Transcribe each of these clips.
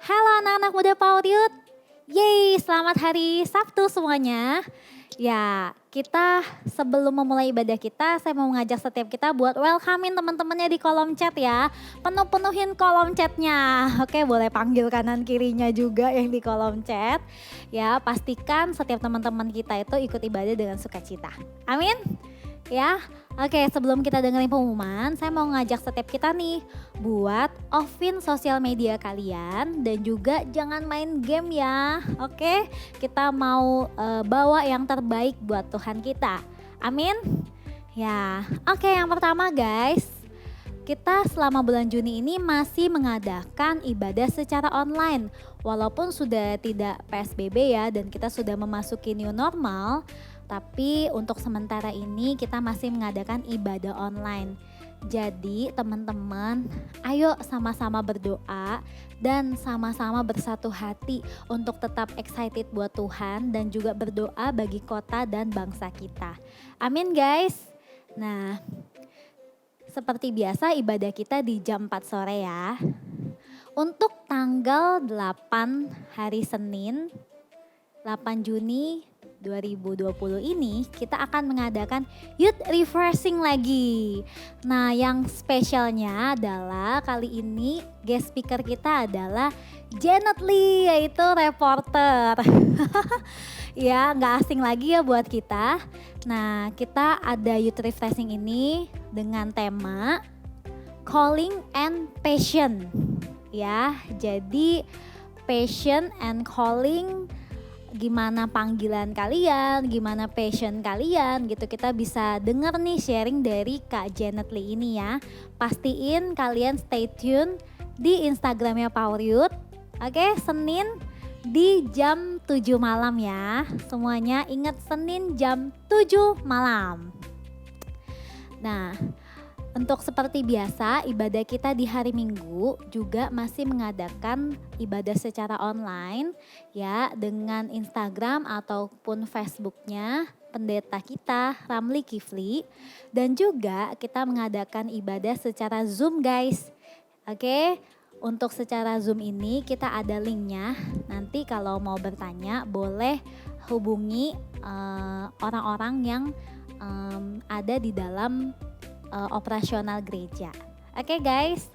Halo anak-anak muda PAUD. Yeay, selamat hari Sabtu semuanya. Ya, kita sebelum memulai ibadah kita, saya mau mengajak setiap kita buat welcomein teman-temannya di kolom chat ya. Penuhin kolom chatnya. Oke, boleh panggil kanan kirinya juga yang di kolom chat. Ya, pastikan setiap teman-teman kita itu ikut ibadah dengan sukacita. Amin. Ya, oke, sebelum kita dengerin pengumuman, saya mau ngajak setiap kita nih buat offin sosial media kalian dan juga jangan main game ya. Oke, kita mau bawa yang terbaik buat Tuhan kita. Amin. Ya, oke, yang pertama guys, kita selama bulan Juni ini masih mengadakan ibadah secara online. Walaupun sudah tidak PSBB ya dan kita sudah memasuki new normal, tapi untuk sementara ini kita masih mengadakan ibadah online. Jadi teman-teman, ayo sama-sama berdoa dan sama-sama bersatu hati untuk tetap excited buat Tuhan dan juga berdoa bagi kota dan bangsa kita. Amin guys. Nah, seperti biasa ibadah kita di jam 4 sore ya. Untuk tanggal 8 hari Senin, 8 Juni 2020 ini kita akan mengadakan youth refreshing lagi. Nah, yang spesialnya adalah kali ini guest speaker kita adalah Janet Lee, yaitu reporter. Ya, nggak asing lagi ya buat kita. Nah, kita ada youth refreshing ini dengan tema calling and passion. Ya, jadi passion and calling, gimana panggilan kalian, gimana passion kalian gitu. Kita bisa denger nih sharing dari Kak Janet Lee ini ya. Pastiin kalian stay tune di Instagramnya Power Youth. Oke, Senin di jam 7 malam ya. Semuanya ingat Senin jam 7 malam. Nah, untuk seperti biasa ibadah kita di hari Minggu juga masih mengadakan ibadah secara online ya dengan Instagram ataupun Facebooknya pendeta kita Ramli Kifli, dan juga kita mengadakan ibadah secara Zoom guys. Oke, untuk secara Zoom ini kita ada linknya, nanti kalau mau bertanya boleh hubungi orang-orang yang ada di dalam operasional gereja. Oke guys.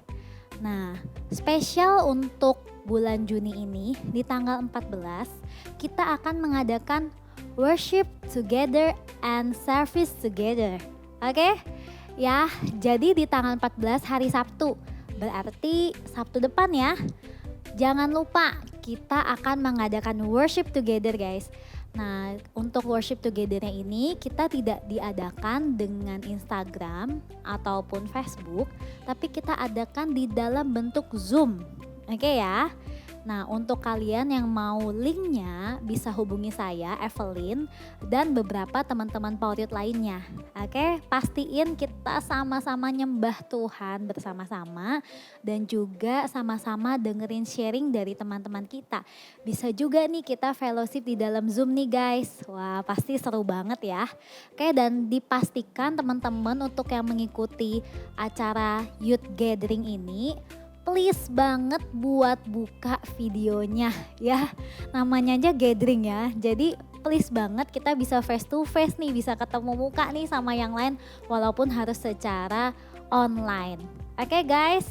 Nah, spesial untuk bulan Juni ini di tanggal 14 kita akan mengadakan worship together and service together. Oke? Ya, jadi di tanggal 14 hari Sabtu. Berarti Sabtu depan ya. Jangan lupa kita akan mengadakan worship together guys. Nah, untuk worship together-nya ini kita tidak diadakan dengan Instagram ataupun Facebook, tapi kita adakan di dalam bentuk Zoom. Oke ya. Nah, untuk kalian yang mau linknya bisa hubungi saya, Evelyn, dan beberapa teman-teman PAUD lainnya. Oke, pastiin kita sama-sama nyembah Tuhan bersama-sama dan juga sama-sama dengerin sharing dari teman-teman kita. Bisa juga nih kita fellowship di dalam Zoom nih guys. Wah, pasti seru banget ya. Oke, dan dipastikan teman-teman untuk yang mengikuti acara Youth Gathering ini, please banget buat buka videonya ya. Namanya aja gathering ya. Jadi please banget kita bisa face to face nih, bisa ketemu muka nih sama yang lain walaupun harus secara online. Oke guys,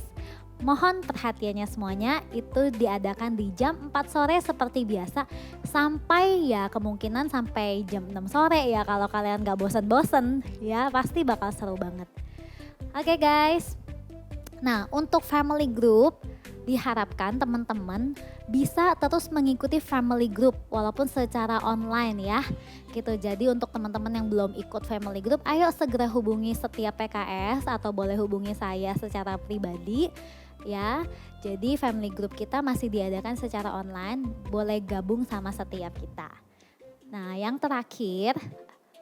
mohon perhatiannya semuanya, itu diadakan di jam 4 sore seperti biasa sampai ya kemungkinan sampai jam 6 sore ya, kalau kalian gak bosen-bosen ya pasti bakal seru banget. Oke guys. Nah, untuk family group diharapkan teman-teman bisa terus mengikuti family group walaupun secara online ya. Gitu. Jadi untuk teman-teman yang belum ikut family group, ayo segera hubungi setiap PKS atau boleh hubungi saya secara pribadi ya. Jadi family group kita masih diadakan secara online, boleh gabung sama setiap kita. Nah, yang terakhir,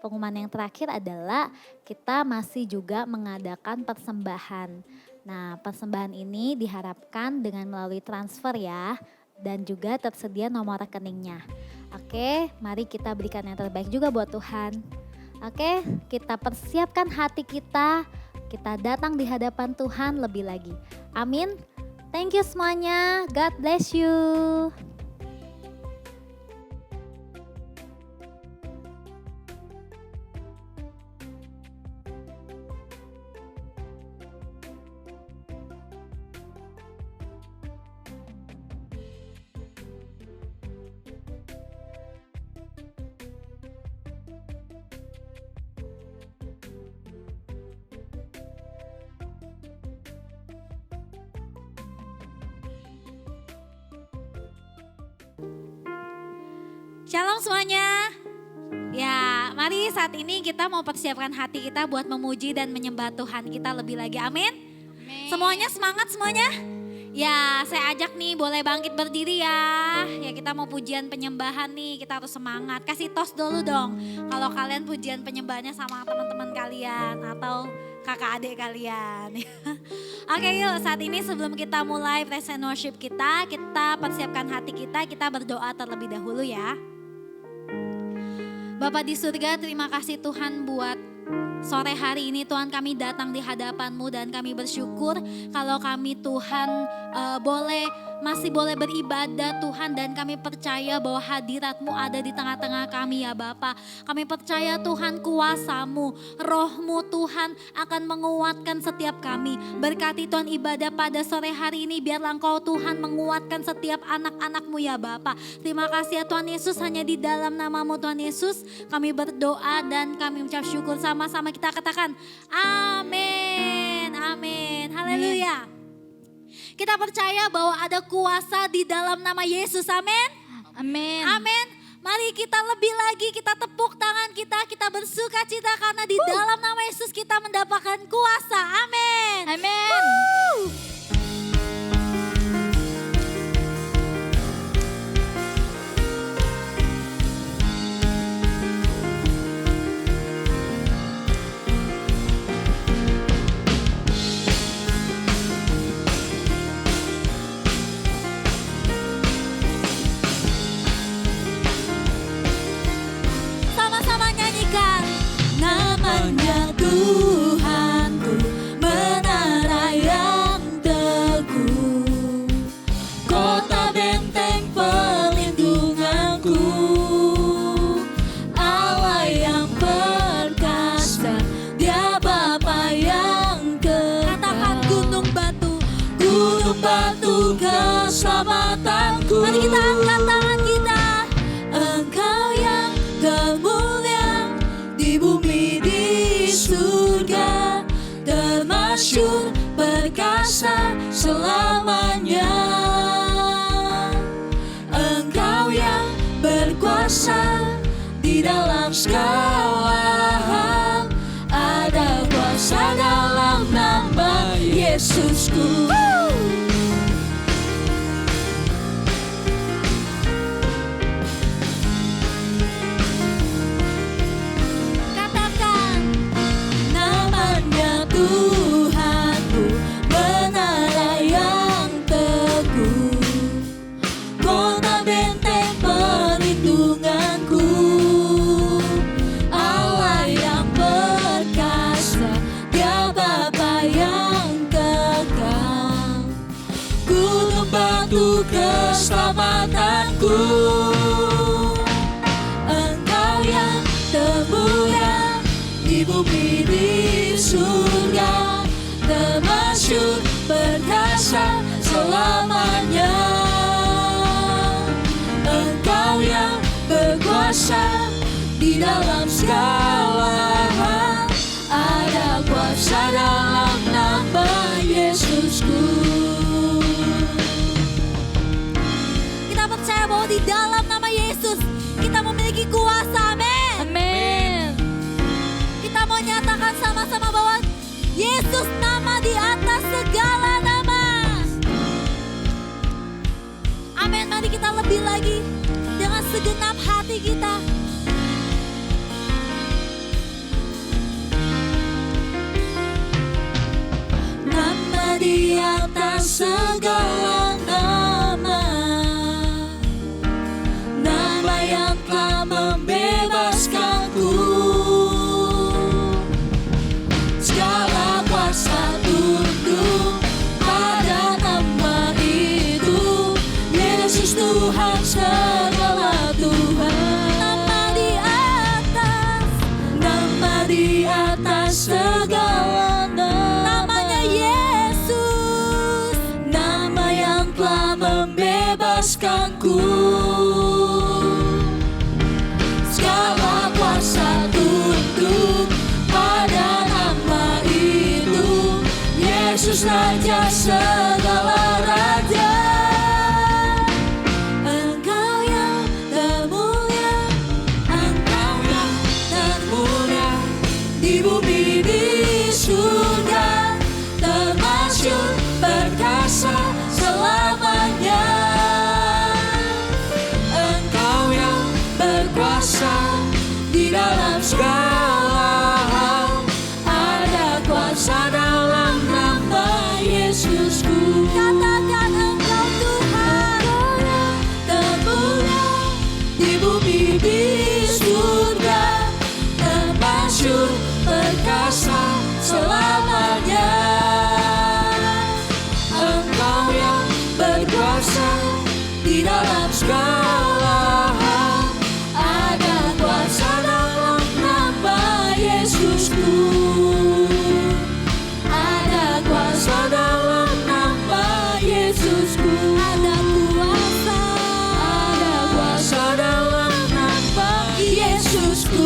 pengumuman yang terakhir adalah kita masih juga mengadakan persembahan. Nah, persembahan ini diharapkan dengan melalui transfer ya, dan juga tersedia nomor rekeningnya. Oke, mari kita berikan yang terbaik juga buat Tuhan. Oke, kita persiapkan hati kita datang di hadapan Tuhan lebih lagi. Amin. Thank you semuanya. God bless you. Shalom semuanya. Ya, mari saat ini kita mau persiapkan hati kita buat memuji dan menyembah Tuhan kita lebih lagi. Amin. Semuanya semangat semuanya. Ya, saya ajak nih boleh bangkit berdiri ya. Ya, kita mau pujian penyembahan nih, kita harus semangat. Kasih tos dulu dong. Kalau kalian pujian penyembahannya sama teman-teman kalian atau kakak adik kalian. Oke yuk, saat ini sebelum kita mulai praise and worship kita persiapkan hati kita berdoa terlebih dahulu ya. Bapa di surga, terima kasih Tuhan buat sore hari ini Tuhan kami datang di hadapan-Mu dan kami bersyukur kalau kami Tuhan masih boleh beribadah Tuhan, dan kami percaya bahwa hadirat-Mu ada di tengah-tengah kami ya Bapa. Kami percaya Tuhan kuasa-Mu, Roh-Mu Tuhan akan menguatkan setiap kami. Berkati Tuhan ibadah pada sore hari ini, biarlah Engkau Tuhan menguatkan setiap anak-anak-Mu ya Bapa. Terima kasih ya Tuhan Yesus, hanya di dalam nama-Mu Tuhan Yesus kami berdoa dan kami mengucap syukur. Sama-sama kita katakan amin, amin, haleluya. Kita percaya bahwa ada kuasa di dalam nama Yesus, amin. Amin. Amin. Mari kita lebih lagi, kita tepuk tangan kita bersuka cita karena di dalam nama Yesus kita mendapatkan kuasa, amin. Amin. Sama-sama nyanyikan. Namanya Tuhanku, menara yang teguh, kota benteng perlindunganku, Allah yang perkasa, Dia Bapa yang kekal. Katakan gunung batu. Gunung batu keselamatanku. Mari kita angkat tangan kita. Engkau yang termulia di bumi di surga, termasyhur perkasa selamanya. Engkau yang berkuasa di dalam segala hal, ada kuasa dalam nama Yesusku. Katakan Namanya Tuhanku, menara yang teguh, kota benteng perlindunganku, Allah yang perkasa, Dia Bapa yang kekal. Gunung batu keselamatanku, Engkau yang termulia di bumi di surga, termasyhur perkasa selamanya. Engkau yang berkuasa di dalam segala hal, ada kuasa dalam nama Yesusku. kita percaya bahwa di dalam nama Yesus kita memiliki kuasa, amin. Amin. Kita mau nyatakan sama-sama bahwa Yesus nama di atas segala nama. Amin. Mari kita lebih lagi dengan segenap hati kita. Nama di atas segala nama, nama yang telah membebaskanku. Segala kuasa tunduk pada nama segala Tuhan. Nama di atas segala nama. Namanya Yesus, nama yang telah membebaskanku. Segala kuasa tunduk pada nama itu, Yesus Raja segala raja. Engkau yang termulia, Engkau yang termulia di bumi di surga, termasyhur perkasa selamanya. Engkau yang berkuasa di dalam segala hal, ada kuasa dalam nama Yesusku. Katakan Engkau Tuhan, Engkau yang termulia di bumi di surga, termasyhur perkasa selamanya. Engkau yang berkuasa di dalam segala hal, ada kuasa dalam nama Yesusku. Ada kuasa dalam nama Yesusku. Ada kuasa dalam nama Yesusku.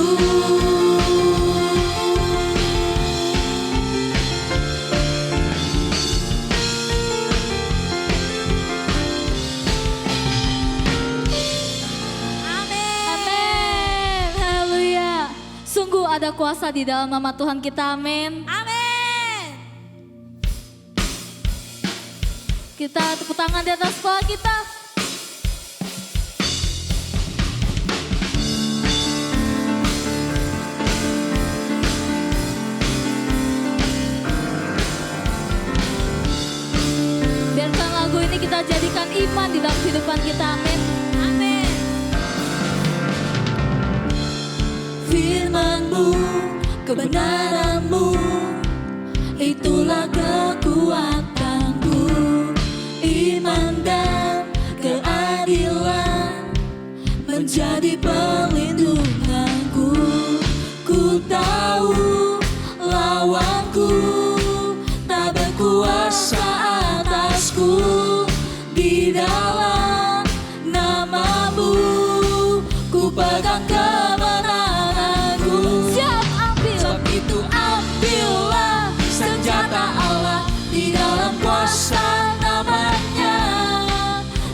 Amin. Haleluya. Sungguh ada kuasa di dalam nama Tuhan kita. Amin. Amin. Kita tepuk tangan di atas kepala kita. Biarkan lagu ini kita jadikan iman di dalam kehidupan kita. Amin. Amin. Firman-Mu, kebenaran-Mu, itulah kekuatanku. Iman dan keadilan menjadi perlindunganku. Ku tahu lawanku tak berkuasa atasku. Di dalam nama-Mu ku pegang kemenanganku. Siap ambil. Sebab itu ambillah senjata Allah di dalam kuasa namanya.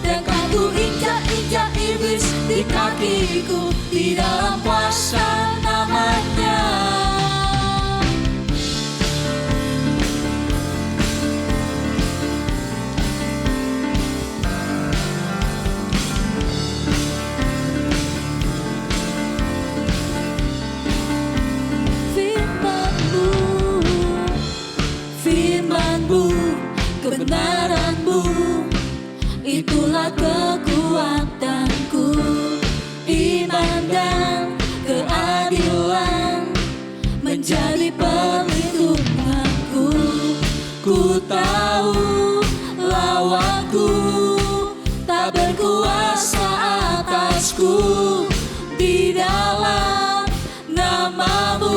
Dan kan ku injak-injak iblis di kakiku di dalam kuasa namanya. Firman-Mu, firman-Mu, kebenaran-Mu, itulah kekuatanku. Iman dan keadilan menjadi perlindunganku. Ku tahu lawanku tak berkuasa atasku. Di dalam nama-Mu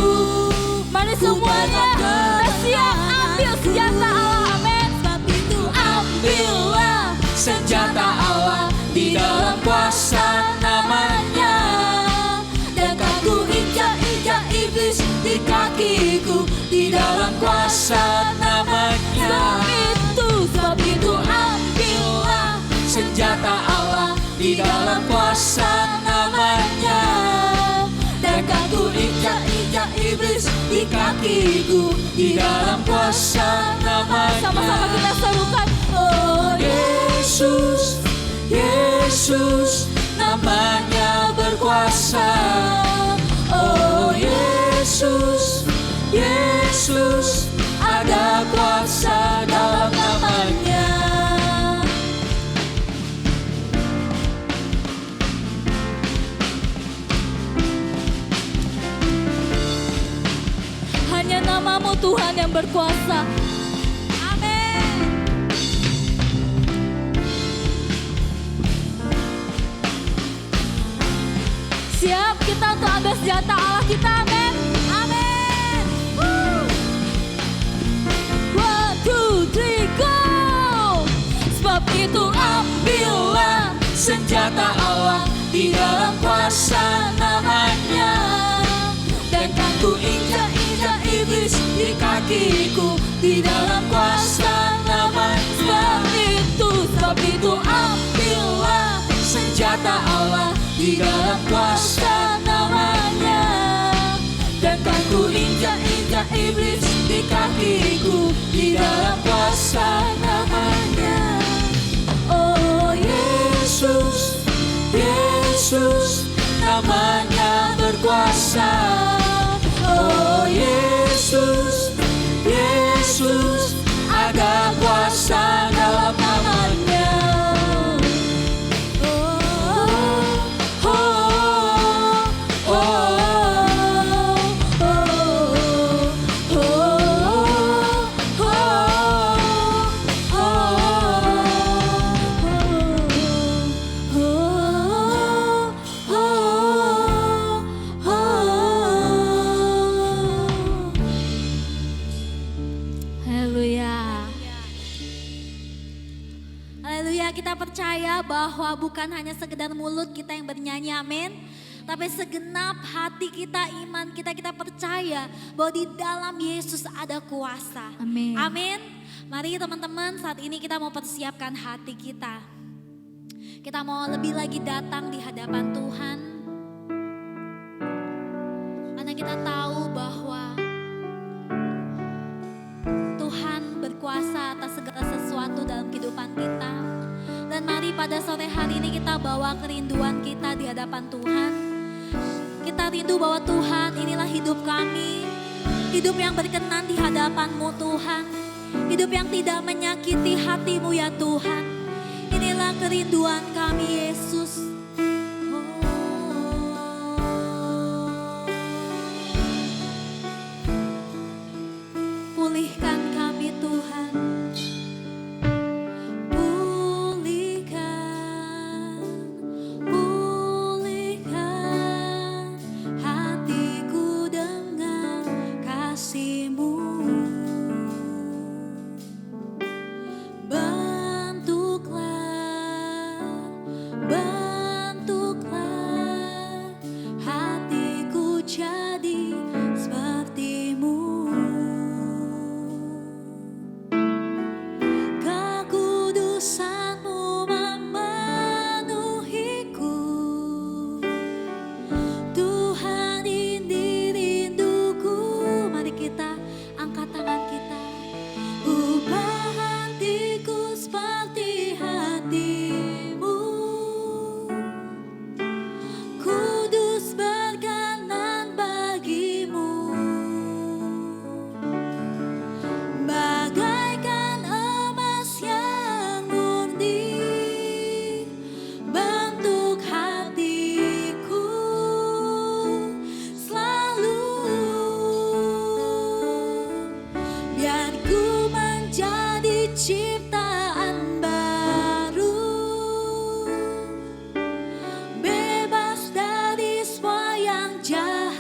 Mari semuanya siap ambil senjata Allah. Amin. sebab itu ambillah senjata Allah di dalam kuasa namanya. Dan kan ku injak-injak iblis di kakiku di dalam kuasa namanya. Sebab itu ambillah senjata Allah di dalam kuasa namanya. Dan kan ku injak-injak iblis di kakiku di dalam kuasa namanya. Sama-sama kita serukan. Oh Yesus, Yesus, namanya berkuasa. Oh Yesus, Yesus, ada kuasa dalam namanya. Hanya nama-Mu Tuhan yang berkuasa. Amin. untuk ambil senjata Allah kita, amin. Amin. One, two, three, go. Sebab itu ambillah senjata Allah, di dalam kuasa namanya. Dan kan ku injak-injak iblis di kakiku, di dalam kuasa namanya. Sebab itu ambillah senjata Allah, di dalam kuasa namanya. Dan kan ku injak-injak iblis di kakiku, di dalam kuasa namanya. Oh Yesus, Yesus, namanya berkuasa. Oh Yesus, Yesus, ada kuasa dalam namanya. Oh, oh, oh, oh, Haleluya. Haleluya, kita percaya bahwa bukan hanya sekedar mulut kita yang bernyanyi amin. Tapi segenap hati kita, iman kita, kita percaya bahwa di dalam Yesus ada kuasa. Amin. Amin. Mari teman-teman, saat ini kita mau persiapkan hati kita. Kita mau lebih lagi datang di hadapan Tuhan. Karena kita tahu bahwa Tuhan berkuasa atas segala sesuatu dalam kehidupan kita. Dan mari pada sore hari ini kita bawa kerinduan kita di hadapan Tuhan. Kita rindu bahwa Tuhan, inilah hidup kami. Hidup yang berkenan di hadapan-Mu Tuhan. Hidup yang tidak menyakiti hati-Mu ya Tuhan. Inilah kerinduan kami Yesus. Pulihkan kami Tuhan. Pulihkan, pulihkan hatiku dengan kasih-Mu. Bentuklah, bentuklah hatiku jadi seperti-Mu. Kekudusan-Mu memenuhiku. Tuhan ini rinduku. Mari kita angkat tangan kita. Ubah hatiku seperti hati-Mu. Kudus berkenan bagi-Mu. Bagaikan emas yang murni, bentuk hatiku selalu. Biar ku menjadi ciptaan baru, bebas dari semua yang jahat.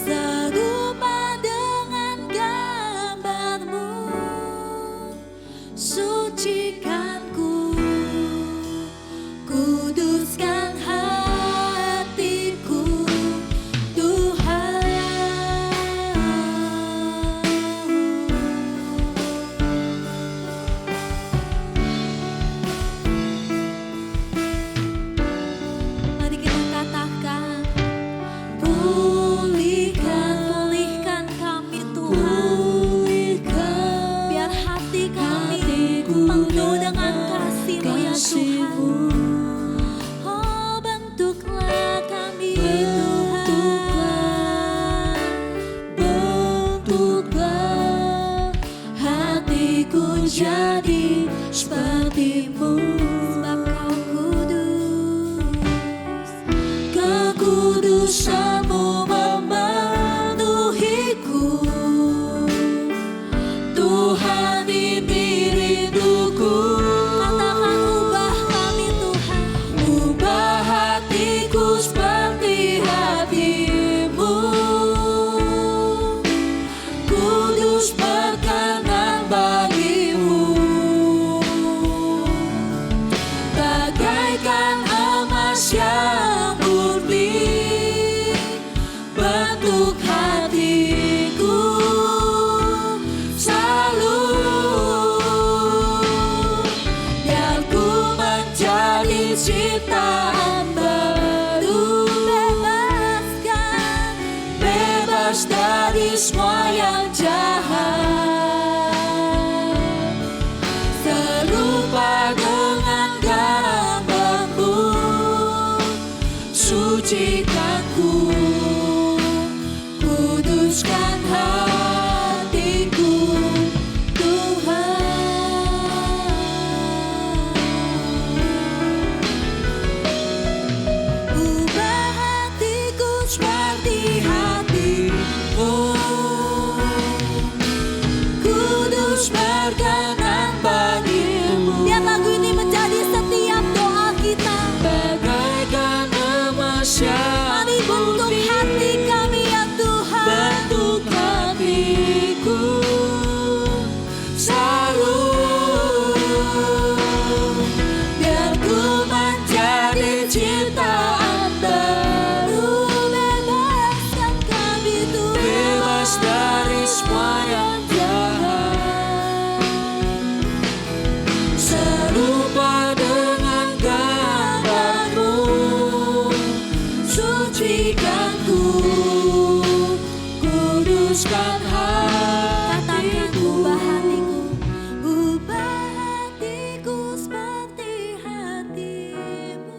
Serupa dengan gambar-Mu, sucikanku, kuduskan hatiku, Tuhan. Mari kita katakan, pulihkan, pulihkan kami Tuhan. Biar hati kami penuh dengan kasih-Mu ya Tuhan. Oh bentuklah kami Tuhan. Bentuklah hatiku jadi seperti-Mu. Sebab Kau kudus. Kekudusan-Mu memenuhiku. Tuhan ini rinduku. Katakan ubah kami Tuhan. Ubah sucikanku, kuduskan hatiku, Tuhan. Ubah hatiku seperti hatimu, kudus berkenan bagimu. Biar lagu ini menjadi setiap doa kita. Bagaikan emas yang Mari bentuk murni, hati kami ya Tuhan. bentuk hatiku selalu, biar ku menjadi ciptaan baru, Bebaskan kami Tuhan. bebas dari semua yang jahat, serupa dengan gambarmu, sucikanku, kuduskan Katakan hatiku. ubah hatiku, ubah hatiku seperti hatimu,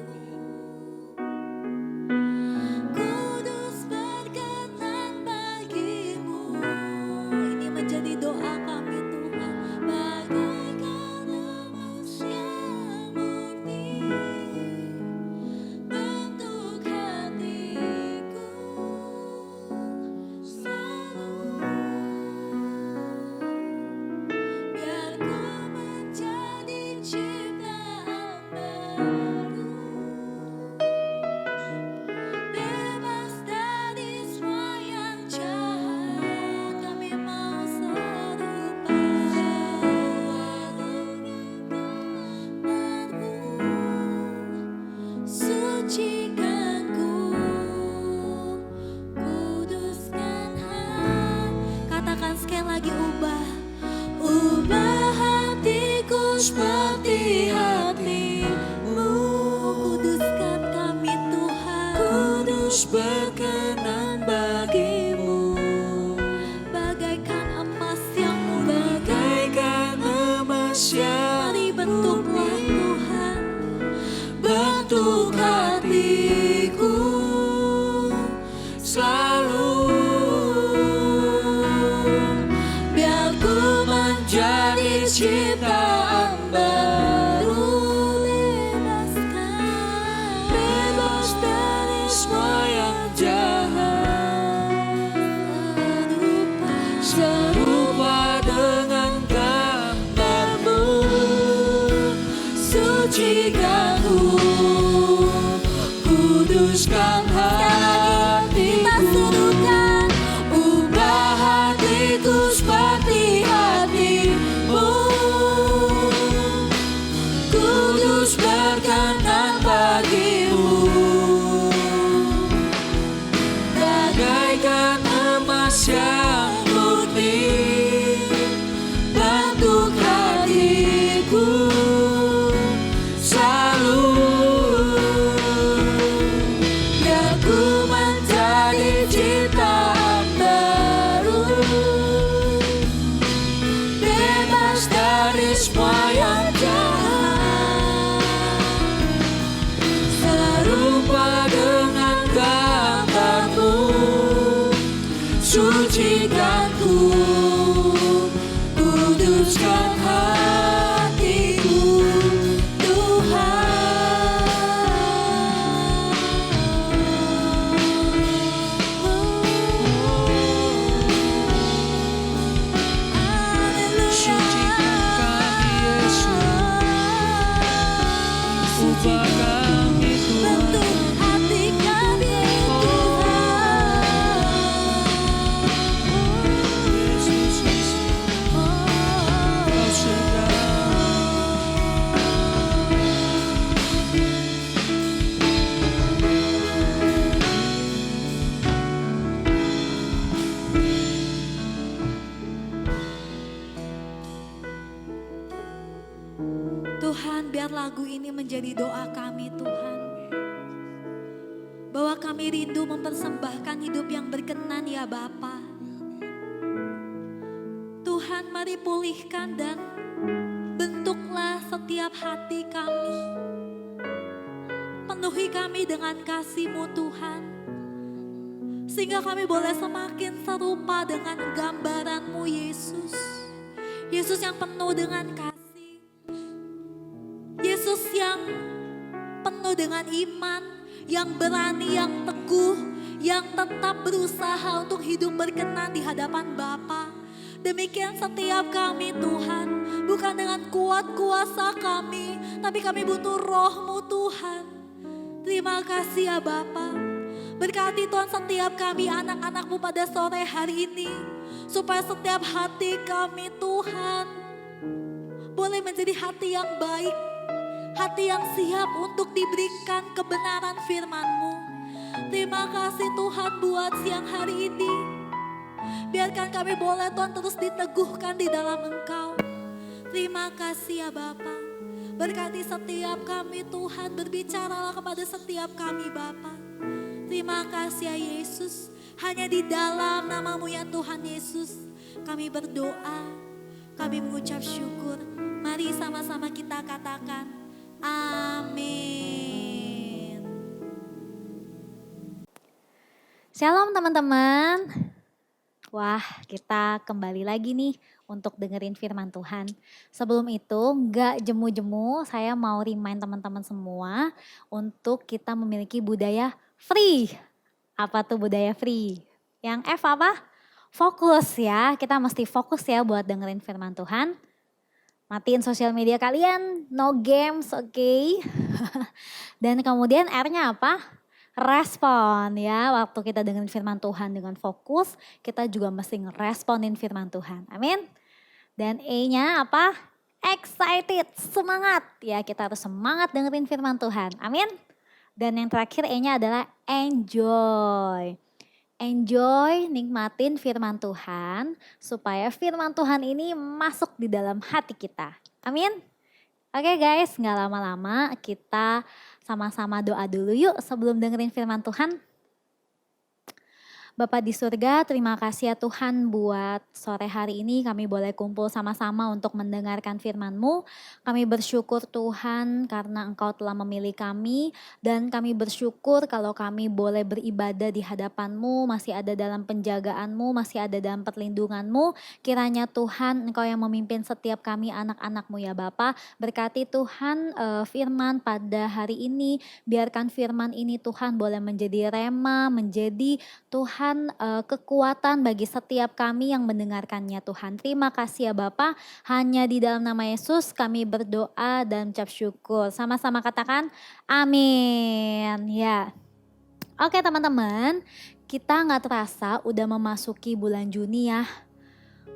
kudus berkenan bagimu. Ini menjadi doa kami Tuhan. Bagaikan emas yang murni, bentuk hatiku selalu, biar ku menjadi ciptaan baru, bebas dari semua yang jahat. Kami mau serupa gambarmu, sucikanku, kuduskan hati. Katakan sekali lagi, ubah hatiku seperti hatimu, kuduskan kami Tuhan. Kudus berkenan bagimu, Bagaikan emas yang murni, bagaikan emas yang mari bentuklah Tuhan. bentuk hatiku selalu, biar ku menjadi ciptaan baru, bebas dari semua yang jahat, serupa dengan gambarmu, sucikanku, kuduskan Kita hatiku. serukan, Ubah hatiku seperti hatimu, kudus berkenan bagimu, bagaikan emas yang murni, bentuk hatiku selalu, biar ku menjadi ciptaan baru, bebas dari semua yang jahat, serupa dengan gambarmu, sucikanku, kuduskan hatiku, Haleluya. sucikan kami Yesus, ubah kami Tuhan. Bentuk hati kami Yesus, Kau sedang Tuhan, biar lagu ini menjadi doa kami Tuhan. Bahwa kami rindu mempersembahkan hidup yang berkenan ya Bapa. Tuhan, mari pulihkan dan bentuklah setiap hati kami. Penuhi kami dengan kasih-Mu Tuhan. Sehingga kami boleh semakin serupa dengan gambaran-Mu Yesus. Yesus yang penuh dengan kasih. Yesus yang penuh dengan iman, yang berani, yang teguh, yang tetap berusaha untuk hidup berkenan di hadapan Bapa. Demikian setiap kami Tuhan, bukan dengan kuat kuasa kami, tapi kami butuh Roh-Mu Tuhan. Terima kasih ya Bapa. Berkati Tuhan setiap kami anak-anak-Mu pada sore hari ini. Supaya setiap hati kami Tuhan boleh menjadi hati yang baik. Hati yang siap untuk diberikan kebenaran firman-Mu. Terima kasih Tuhan buat siang hari ini. Biarkan kami boleh Tuhan terus diteguhkan di dalam Engkau. Terima kasih ya Bapa. Berkati setiap kami Tuhan, berbicaralah kepada setiap kami Bapa. Terima kasih ya Yesus. Hanya di dalam nama-Mu ya Tuhan Yesus kami berdoa, kami mengucap syukur. Mari sama-sama kita katakan amin. Shalom teman-teman. Wah, kita kembali lagi nih untuk dengerin firman Tuhan. Sebelum itu, gak jemu-jemu, saya mau remind teman-teman semua untuk kita memiliki budaya free. Apa tuh budaya free? Yang F apa? Fokus ya, kita mesti fokus ya buat dengerin firman Tuhan. Matiin sosial media kalian, no games, oke? Dan kemudian R-nya apa? Respon ya, waktu kita dengerin firman Tuhan dengan fokus, kita juga mesti ngeresponin firman Tuhan. Amin. Dan E-nya apa? Excited, semangat. Ya, kita harus semangat dengerin firman Tuhan. Amin. Dan yang terakhir E-nya adalah enjoy. Enjoy, nikmatin firman Tuhan supaya firman Tuhan ini masuk di dalam hati kita. Amin. Oke guys, gak lama-lama kita sama-sama doa dulu yuk sebelum dengerin firman Tuhan. Bapa di surga, terima kasih ya Tuhan buat sore hari ini kami boleh kumpul sama-sama untuk mendengarkan firman-Mu. Kami bersyukur Tuhan karena Engkau telah memilih kami dan kami bersyukur kalau kami boleh beribadah di hadapan-Mu, masih ada dalam penjagaan-Mu, masih ada dalam perlindungan-Mu. Kiranya Tuhan Engkau yang memimpin setiap kami anak-anak-Mu ya Bapa. Berkati Tuhan firman pada hari ini, biarkan firman ini Tuhan boleh menjadi rema, menjadi Tuhan kekuatan bagi setiap kami yang mendengarkannya Tuhan. Terima kasih ya Bapa. Hanya di dalam nama Yesus kami berdoa dan ucap syukur. Sama-sama katakan amin. Ya. Oke teman-teman, kita gak terasa udah memasuki bulan Juni ya.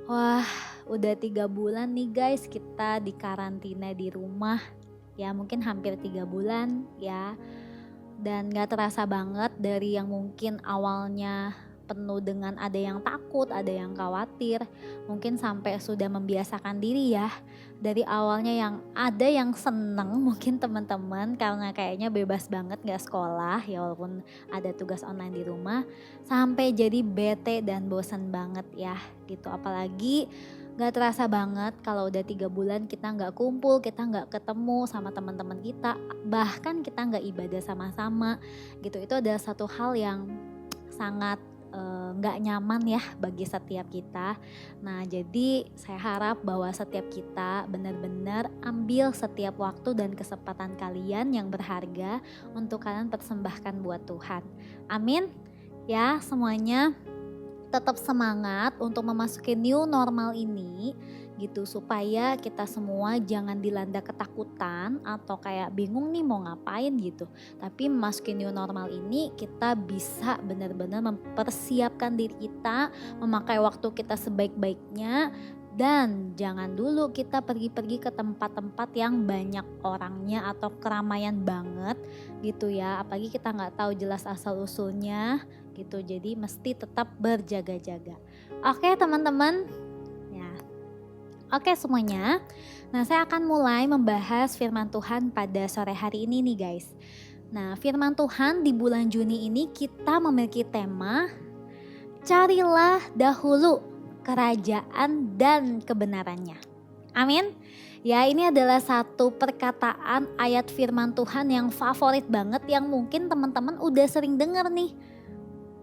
Wah, udah 3 bulan nih guys kita di karantina di rumah. Ya mungkin hampir 3 bulan ya. Dan gak terasa banget dari yang mungkin awalnya penuh dengan ada yang takut, ada yang khawatir. Mungkin sampai sudah membiasakan diri ya. Dari awalnya yang ada yang seneng mungkin teman-teman karena kayaknya bebas banget gak sekolah ya walaupun ada tugas online di rumah. Sampai jadi bete dan bosan banget ya gitu. Apalagi gak terasa banget kalau udah 3 bulan kita gak kumpul, kita gak ketemu sama teman-teman kita, bahkan kita gak ibadah sama-sama gitu. Itu adalah satu hal yang sangat gak nyaman ya bagi setiap kita. Nah jadi saya harap bahwa setiap kita benar-benar ambil setiap waktu dan kesempatan kalian yang berharga untuk kalian persembahkan buat Tuhan. Amin ya semuanya. Tetap semangat untuk memasuki new normal ini gitu supaya kita semua jangan dilanda ketakutan atau kayak bingung nih mau ngapain gitu. Tapi memasuki new normal ini kita bisa benar-benar mempersiapkan diri kita, memakai waktu kita sebaik-baiknya dan jangan dulu kita pergi-pergi ke tempat-tempat yang banyak orangnya atau keramaian banget gitu ya. Apalagi kita nggak tahu jelas asal-usulnya gitu. Jadi mesti tetap berjaga-jaga. Oke teman-teman. Ya. Oke semuanya. Nah, saya akan mulai membahas firman Tuhan pada sore hari ini nih guys. Nah, firman Tuhan di bulan Juni ini kita memiliki tema carilah dahulu kerajaan dan kebenarannya. Amin. Ya, ini adalah satu perkataan ayat firman Tuhan yang favorit banget yang mungkin teman-teman udah sering dengar nih.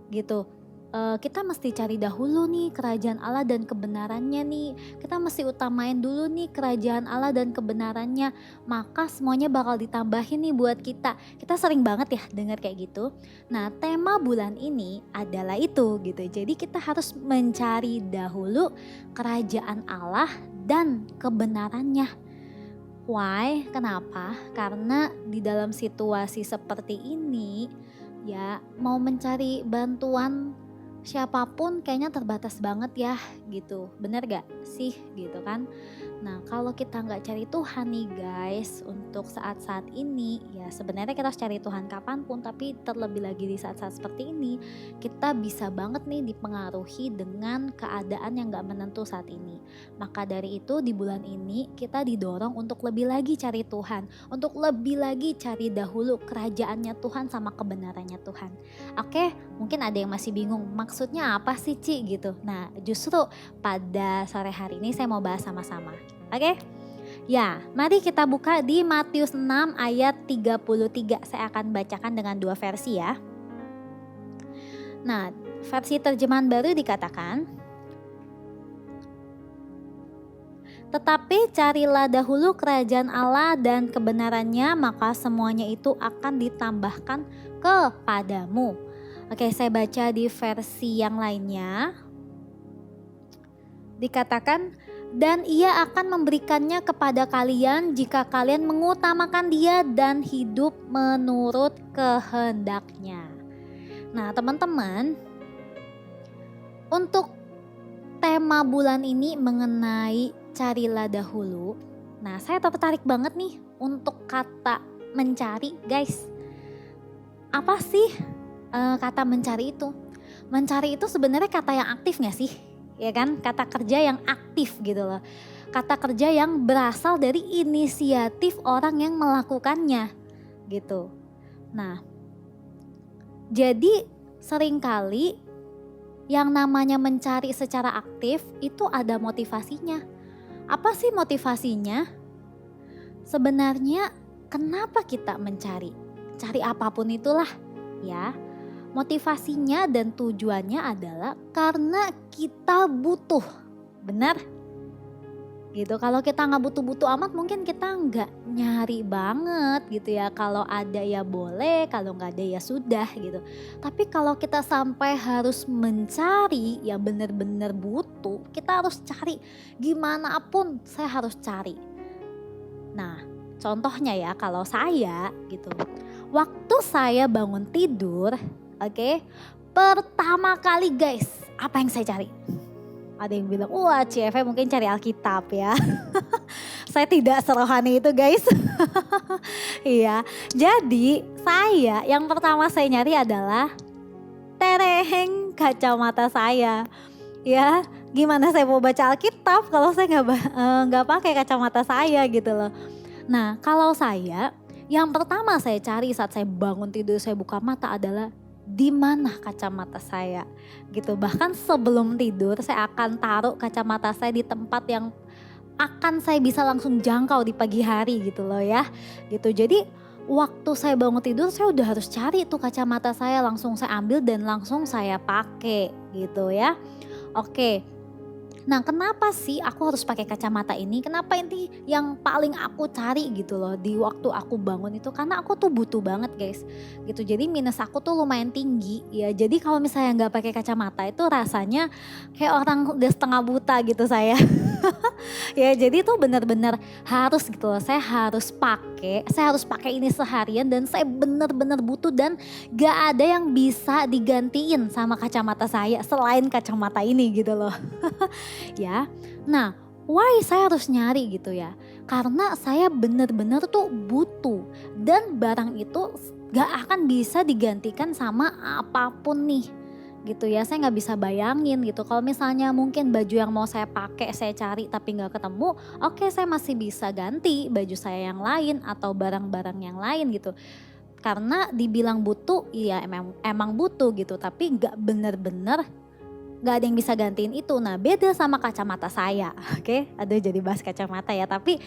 Gitu. Kita mesti cari dahulu nih kerajaan Allah dan kebenarannya nih. Kita mesti utamain dulu nih kerajaan Allah dan kebenarannya. Maka semuanya bakal ditambahin nih buat kita. Kita sering banget ya dengar kayak gitu. Nah, tema bulan ini adalah itu gitu. Jadi kita harus mencari dahulu kerajaan Allah dan kebenarannya. Why? Kenapa? Karena di dalam situasi seperti ini ya mau mencari bantuan siapapun kayaknya terbatas banget ya gitu. Bener gak sih gitu kan? Nah kalau kita gak cari Tuhan nih guys untuk saat-saat ini ya sebenarnya kita harus cari Tuhan kapanpun, tapi terlebih lagi di saat-saat seperti ini kita bisa banget nih dipengaruhi dengan keadaan yang gak menentu saat ini. Maka dari itu di bulan ini kita didorong untuk lebih lagi cari Tuhan, untuk lebih lagi cari dahulu kerajaannya Tuhan sama kebenarannya Tuhan. Oke, mungkin ada yang masih bingung maksudnya apa sih Ci gitu. Nah justru pada sore hari ini saya mau bahas sama-sama. Oke? Ya, mari kita buka di Matius 6 ayat 33. Saya akan bacakan dengan dua versi ya. Nah, versi terjemahan baru dikatakan, tetapi carilah dahulu kerajaan Allah dan kebenarannya, maka semuanya itu akan ditambahkan kepadamu. Oke, saya baca di versi yang lainnya. Dikatakan, dan ia akan memberikannya kepada kalian jika kalian mengutamakan dia dan hidup menurut kehendaknya. Nah teman-teman, untuk tema bulan ini mengenai carilah dahulu. Nah saya tertarik banget nih untuk kata mencari guys. Apa sih kata mencari itu? Mencari itu sebenarnya kata yang aktif gak sih? Ya kan, kata kerja yang aktif gitu loh. Kata kerja yang berasal dari inisiatif orang yang melakukannya gitu. Nah, jadi seringkali yang namanya mencari secara aktif itu ada motivasinya. Apa sih motivasinya? Sebenarnya kenapa kita mencari? Cari apapun itulah ya. Motivasinya dan tujuannya adalah karena kita butuh, benar? Gitu. Kalau kita nggak butuh-butuh amat, mungkin kita nggak nyari banget gitu ya. Kalau ada ya boleh, kalau nggak ada ya sudah gitu. Tapi kalau kita sampai harus mencari, ya benar-benar butuh, kita harus cari. Gimana pun saya harus cari. Nah, contohnya ya kalau saya gitu, waktu saya bangun tidur. Oke, pertama kali guys, apa yang saya cari? Ada yang bilang, wah CF mungkin cari Alkitab ya. Saya tidak serohani itu guys. Iya, jadi saya yang pertama saya nyari adalah tereng kacamata saya. Ya, gimana saya mau baca Alkitab kalau saya nggak pakai kacamata saya gitu loh. Nah, kalau saya, yang pertama saya cari saat saya bangun tidur, saya buka mata adalah di mana kacamata saya gitu. Bahkan sebelum tidur saya akan taruh kacamata saya di tempat yang akan saya bisa langsung jangkau di pagi hari gitu loh ya. Gitu. Jadi waktu saya bangun tidur saya udah harus cari tuh kacamata saya, langsung saya ambil dan langsung saya pakai gitu ya. Oke. Nah kenapa sih aku harus pakai kacamata ini? Kenapa ini yang paling aku cari gitu loh di waktu aku bangun itu? Karena aku tuh butuh banget guys gitu. Jadi minus aku tuh lumayan tinggi ya. Jadi kalau misalnya gak pakai kacamata itu rasanya kayak orang udah setengah buta gitu saya. Ya jadi itu benar-benar harus gitu loh. Saya harus pakai ini seharian dan saya benar-benar butuh dan gak ada yang bisa digantiin sama kacamata saya selain kacamata ini gitu loh. Ya, nah why saya harus nyari gitu ya? Karena saya benar-benar tuh butuh dan barang itu gak akan bisa digantikan sama apapun nih gitu ya. Saya gak bisa bayangin gitu kalau misalnya mungkin baju yang mau saya pakai saya cari tapi gak ketemu, oke saya masih bisa ganti baju saya yang lain atau barang-barang yang lain gitu. Karena dibilang butuh, iya emang butuh gitu, tapi gak bener-bener nggak ada yang bisa gantiin itu. Nah beda sama kacamata saya, oke? Aduh jadi bahas kacamata ya, tapi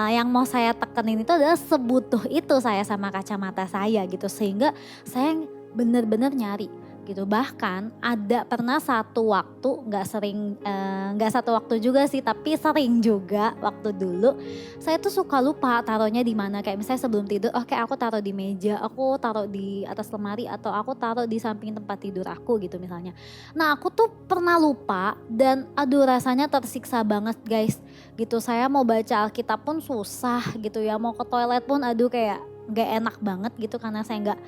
yang mau saya tekenin itu adalah sebutuh itu saya sama kacamata saya gitu. Sehingga saya bener-bener nyari gitu. Bahkan ada pernah satu waktu, nggak satu waktu juga sih, tapi sering juga waktu dulu saya tuh suka lupa taruhnya di mana. Kayak misalnya sebelum tidur, oke aku taruh di meja, aku taruh di atas lemari, atau aku taruh di samping tempat tidur aku gitu misalnya. Nah aku tuh pernah lupa dan aduh rasanya tersiksa banget guys gitu. Saya mau baca Alkitab pun susah gitu ya, mau ke toilet pun aduh kayak nggak enak banget gitu karena saya nggak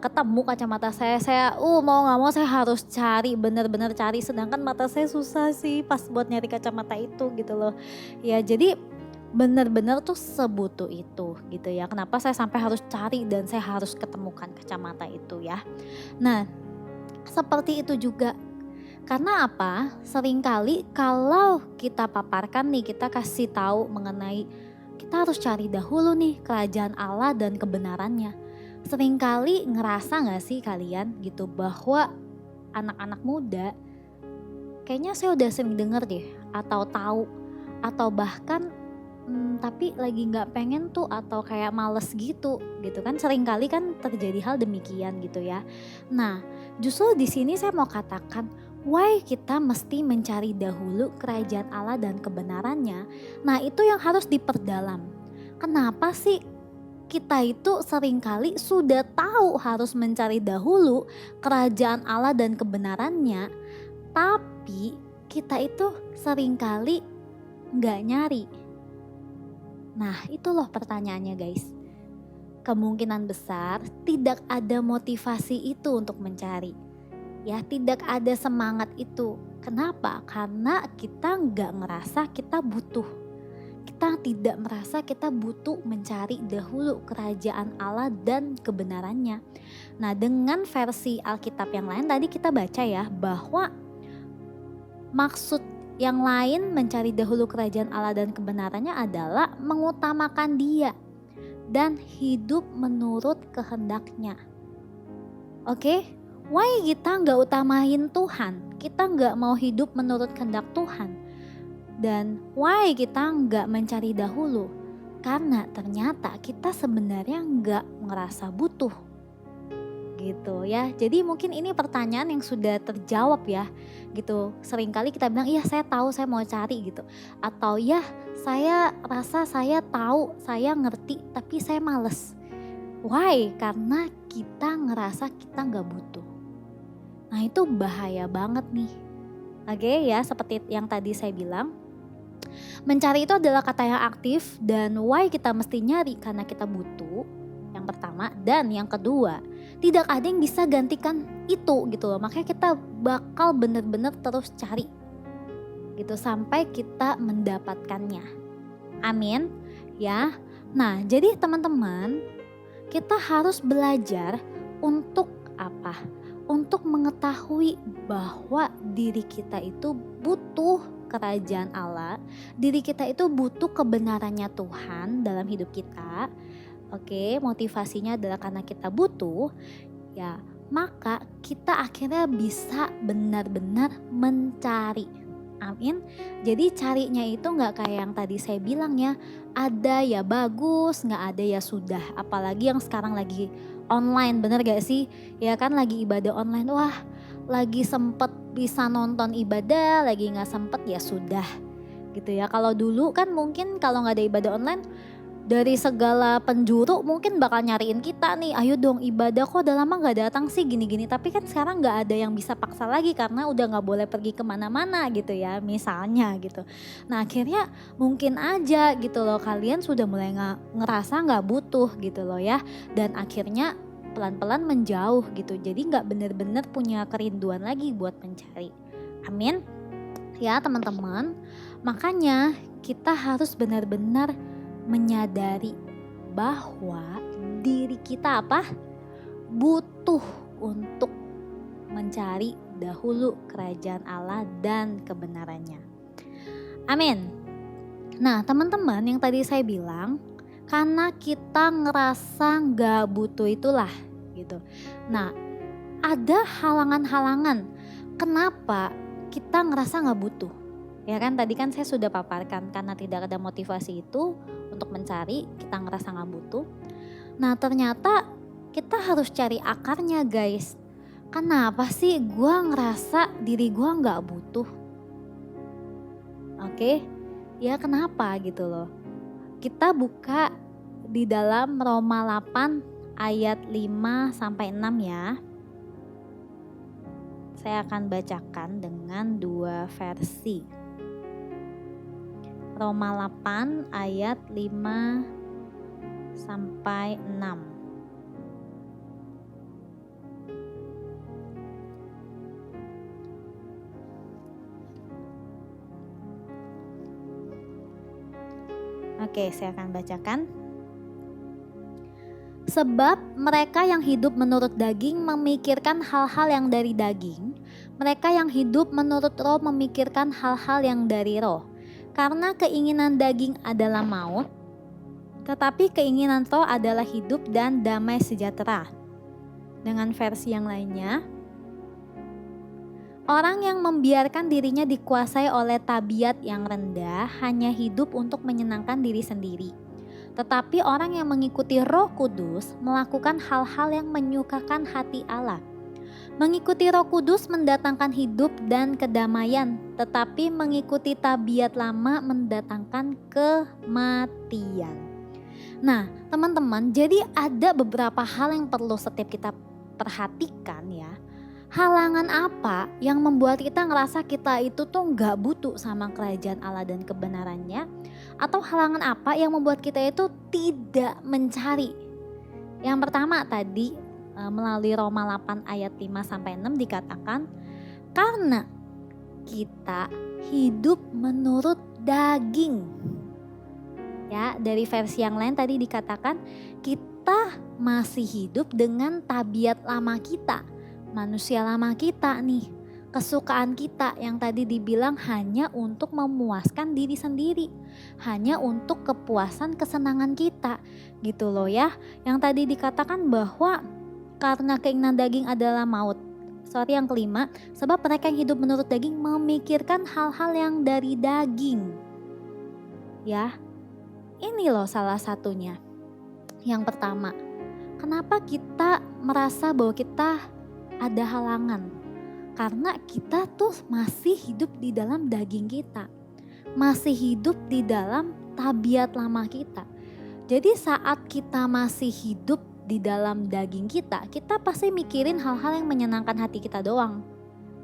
ketemu kacamata saya mau nggak mau saya harus cari, bener-bener cari, sedangkan mata saya susah sih pas buat nyari kacamata itu gitu loh ya. Jadi bener-bener tuh sebutuh itu gitu ya, kenapa saya sampai harus cari dan saya harus ketemukan kacamata itu ya. Nah seperti itu juga, karena apa, seringkali kalau kita paparkan nih, kita kasih tahu mengenai kita harus cari dahulu nih kerajaan Allah dan kebenarannya. Seringkali ngerasa gak sih kalian gitu bahwa anak-anak muda kayaknya saya udah sering denger deh atau tahu atau bahkan tapi lagi gak pengen tuh atau kayak males gitu kan, seringkali kan terjadi hal demikian gitu ya. Nah justru di sini saya mau katakan why kita mesti mencari dahulu kerajaan Allah dan kebenarannya. Nah itu yang harus diperdalam. Kenapa sih kita itu seringkali sudah tahu harus mencari dahulu kerajaan Allah dan kebenarannya, tapi kita itu seringkali nggak nyari. Nah itu loh pertanyaannya guys. Kemungkinan besar tidak ada motivasi itu untuk mencari. Ya tidak ada semangat itu. Kenapa? Karena kita nggak ngerasa kita butuh. Kita tidak merasa kita butuh mencari dahulu kerajaan Allah dan kebenarannya. Nah dengan versi Alkitab yang lain tadi kita baca ya bahwa maksud yang lain mencari dahulu kerajaan Allah dan kebenarannya adalah mengutamakan Dia dan hidup menurut kehendaknya. Oke? Why kita nggak utamain Tuhan? Kita nggak mau hidup menurut kehendak Tuhan? Dan why kita nggak mencari dahulu? Karena ternyata kita sebenarnya nggak ngerasa butuh gitu ya. Jadi mungkin ini pertanyaan yang sudah terjawab ya gitu. Seringkali kita bilang iya saya tahu saya mau cari gitu. Atau ya saya rasa saya tahu saya ngerti tapi saya males. Why? Karena kita ngerasa kita nggak butuh. Nah itu bahaya banget nih. Oke ya, seperti yang tadi saya bilang. Mencari itu adalah kata yang aktif dan why kita mesti nyari karena kita butuh. Yang pertama, dan yang kedua, tidak ada yang bisa gantikan itu gitu loh. Makanya kita bakal bener-bener terus cari gitu sampai kita mendapatkannya. Amin ya. Nah jadi teman-teman, kita harus belajar untuk apa? Untuk mengetahui bahwa diri kita itu butuh kerajaan Allah, diri kita itu butuh kebenarannya Tuhan dalam hidup kita. Oke, motivasinya adalah karena kita butuh, ya maka kita akhirnya bisa benar-benar mencari. Amin. Jadi carinya itu gak kayak yang tadi saya bilang ya, ada ya bagus, gak ada ya sudah. Apalagi yang sekarang lagi online, bener gak sih? Ya kan lagi ibadah online, wah lagi sempet bisa nonton ibadah, lagi gak sempet ya sudah gitu ya. Kalau dulu kan mungkin kalau gak ada ibadah online, dari segala penjuru mungkin bakal nyariin kita nih, ayo dong ibadah, kok udah lama gak datang sih gini-gini. Tapi kan sekarang gak ada yang bisa paksa lagi karena udah gak boleh pergi kemana-mana gitu ya misalnya gitu. Nah akhirnya mungkin aja gitu loh kalian sudah mulai ngerasa gak butuh gitu loh ya. Dan akhirnya pelan-pelan menjauh gitu. Jadi gak bener-bener punya kerinduan lagi buat mencari. Amin. Ya teman-teman, makanya kita harus benar-benar menyadari bahwa diri kita apa? Butuh untuk mencari dahulu kerajaan Allah dan kebenarannya. Amin. Nah teman-teman, yang tadi saya bilang, karena kita ngerasa gak butuh itulah gitu. Nah ada halangan-halangan kenapa kita ngerasa gak butuh? Ya kan tadi kan saya sudah paparkan, karena tidak ada motivasi itu untuk mencari, kita ngerasa gak butuh. Nah ternyata kita harus cari akarnya guys. Kenapa sih gue ngerasa diri gue gak butuh? Oke, ya kenapa gitu loh. Kita buka di dalam Roma 8 ayat 5 sampai 6 ya. Saya akan bacakan dengan dua versi. Roma 8 ayat 5 sampai 6. Oke, saya akan bacakan. Sebab mereka yang hidup menurut daging memikirkan hal-hal yang dari daging, mereka yang hidup menurut roh memikirkan hal-hal yang dari roh. Karena keinginan daging adalah maut, tetapi keinginan roh adalah hidup dan damai sejahtera. Dengan versi yang lainnya, orang yang membiarkan dirinya dikuasai oleh tabiat yang rendah hanya hidup untuk menyenangkan diri sendiri. Tetapi orang yang mengikuti Roh Kudus melakukan hal-hal yang menyukakan hati Allah. Mengikuti Roh Kudus mendatangkan hidup dan kedamaian, tetapi mengikuti tabiat lama mendatangkan kematian. Nah, teman-teman, jadi ada beberapa hal yang perlu setiap kita perhatikan ya. Halangan apa yang membuat kita ngerasa kita itu tuh gak butuh sama kerajaan Allah dan kebenarannya? Atau halangan apa yang membuat kita itu tidak mencari? Yang pertama tadi melalui Roma 8 ayat 5-6 dikatakan, karena kita hidup menurut daging. Ya, dari versi yang lain tadi dikatakan kita masih hidup dengan tabiat lama kita. Manusia lama kita nih, kesukaan kita yang tadi dibilang hanya untuk memuaskan diri sendiri, hanya untuk kepuasan kesenangan kita gitu loh ya. Yang tadi dikatakan bahwa karena keinginan daging adalah maut. Yang kelima, sebab mereka yang hidup menurut daging memikirkan hal-hal yang dari daging. Ya, ini loh salah satunya. Yang pertama, kenapa kita merasa bahwa kita ada halangan? Karena kita tuh masih hidup di dalam daging kita, masih hidup di dalam tabiat lama kita. Jadi saat kita masih hidup di dalam daging kita, kita pasti mikirin hal-hal yang menyenangkan hati kita doang.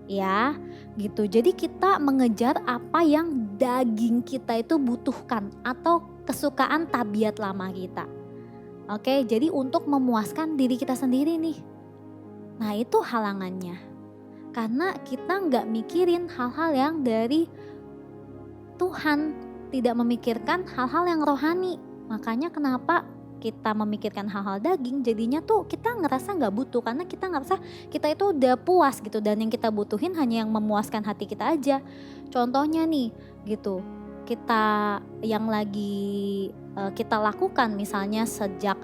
Ya, gitu. Jadi kita mengejar apa yang daging kita itu butuhkan atau kesukaan tabiat lama kita. Oke, jadi untuk memuaskan diri kita sendiri nih. Nah itu halangannya. Karena kita nggak mikirin hal-hal yang dari Tuhan, tidak memikirkan hal-hal yang rohani. Makanya kenapa kita memikirkan hal-hal daging, jadinya tuh kita ngerasa nggak butuh, karena kita ngerasa kita itu udah puas gitu, dan yang kita butuhin hanya yang memuaskan hati kita aja. Contohnya nih gitu, kita yang lagi kita lakukan misalnya sejak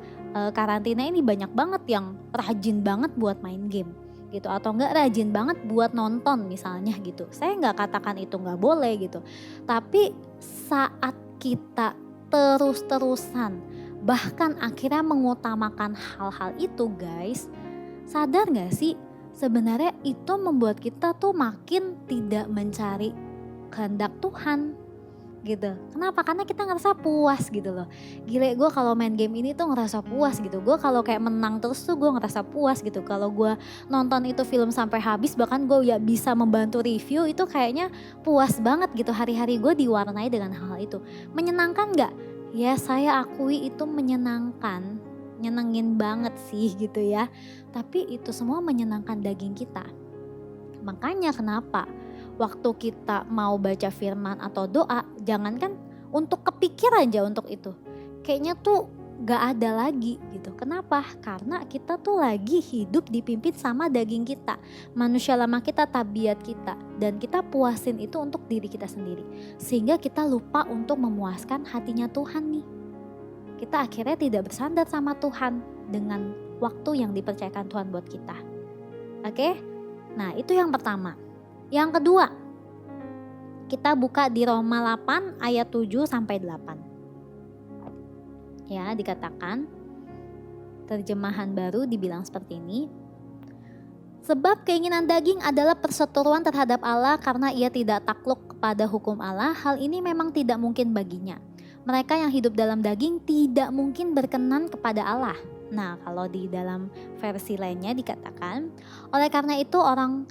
karantina ini, banyak banget yang rajin banget buat main game gitu, atau enggak rajin banget buat nonton misalnya gitu. Saya nggak katakan itu nggak boleh gitu, tapi saat kita terus-terusan bahkan akhirnya mengutamakan hal-hal itu guys, sadar gak sih sebenarnya itu membuat kita tuh makin tidak mencari kehendak Tuhan gitu. Kenapa? Karena kita ngerasa puas gitu loh. Gile, gue kalau main game ini tuh ngerasa puas gitu. Gue kalau kayak menang terus tuh gue ngerasa puas gitu. Kalau gue nonton itu film sampai habis, bahkan gue ya bisa membantu review, itu kayaknya puas banget gitu. Hari-hari gue diwarnai dengan hal itu. Menyenangkan gak? Ya saya akui itu menyenangkan. Nyenengin banget sih gitu ya. Tapi itu semua menyenangkan daging kita. Makanya kenapa waktu kita mau baca firman atau doa, jangankan untuk kepikir aja untuk itu. Kayaknya tuh gak ada lagi gitu. Kenapa? Karena kita tuh lagi hidup dipimpin sama daging kita. Manusia lama kita, tabiat kita. Dan kita puasin itu untuk diri kita sendiri. Sehingga kita lupa untuk memuaskan hatinya Tuhan nih. Kita akhirnya tidak bersandar sama Tuhan dengan waktu yang dipercayakan Tuhan buat kita. Oke? Nah itu yang pertama. Yang kedua, kita buka di Roma 8 ayat 7 sampai 8. Ya, dikatakan terjemahan baru dibilang seperti ini. Sebab keinginan daging adalah perseteruan terhadap Allah karena ia tidak takluk kepada hukum Allah. Hal ini memang tidak mungkin baginya. Mereka yang hidup dalam daging tidak mungkin berkenan kepada Allah. Nah, kalau di dalam versi lainnya dikatakan, oleh karena itu orang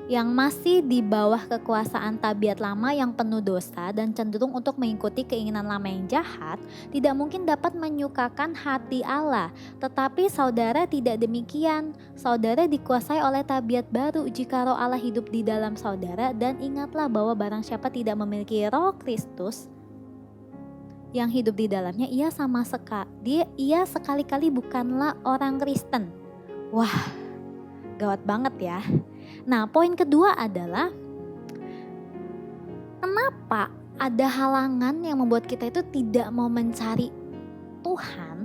yang masih di bawah kekuasaan tabiat lama yang penuh dosa dan cenderung untuk mengikuti keinginan lama yang jahat, tidak mungkin dapat menyukakan hati Allah. Tetapi saudara tidak demikian. Saudara dikuasai oleh tabiat baru jika roh Allah hidup di dalam saudara, dan ingatlah bahwa barang siapa tidak memiliki roh Kristus yang hidup di dalamnya, ia sekali-kali bukanlah orang Kristen. Wah, gawat banget ya. Nah, poin kedua adalah kenapa ada halangan yang membuat kita itu tidak mau mencari Tuhan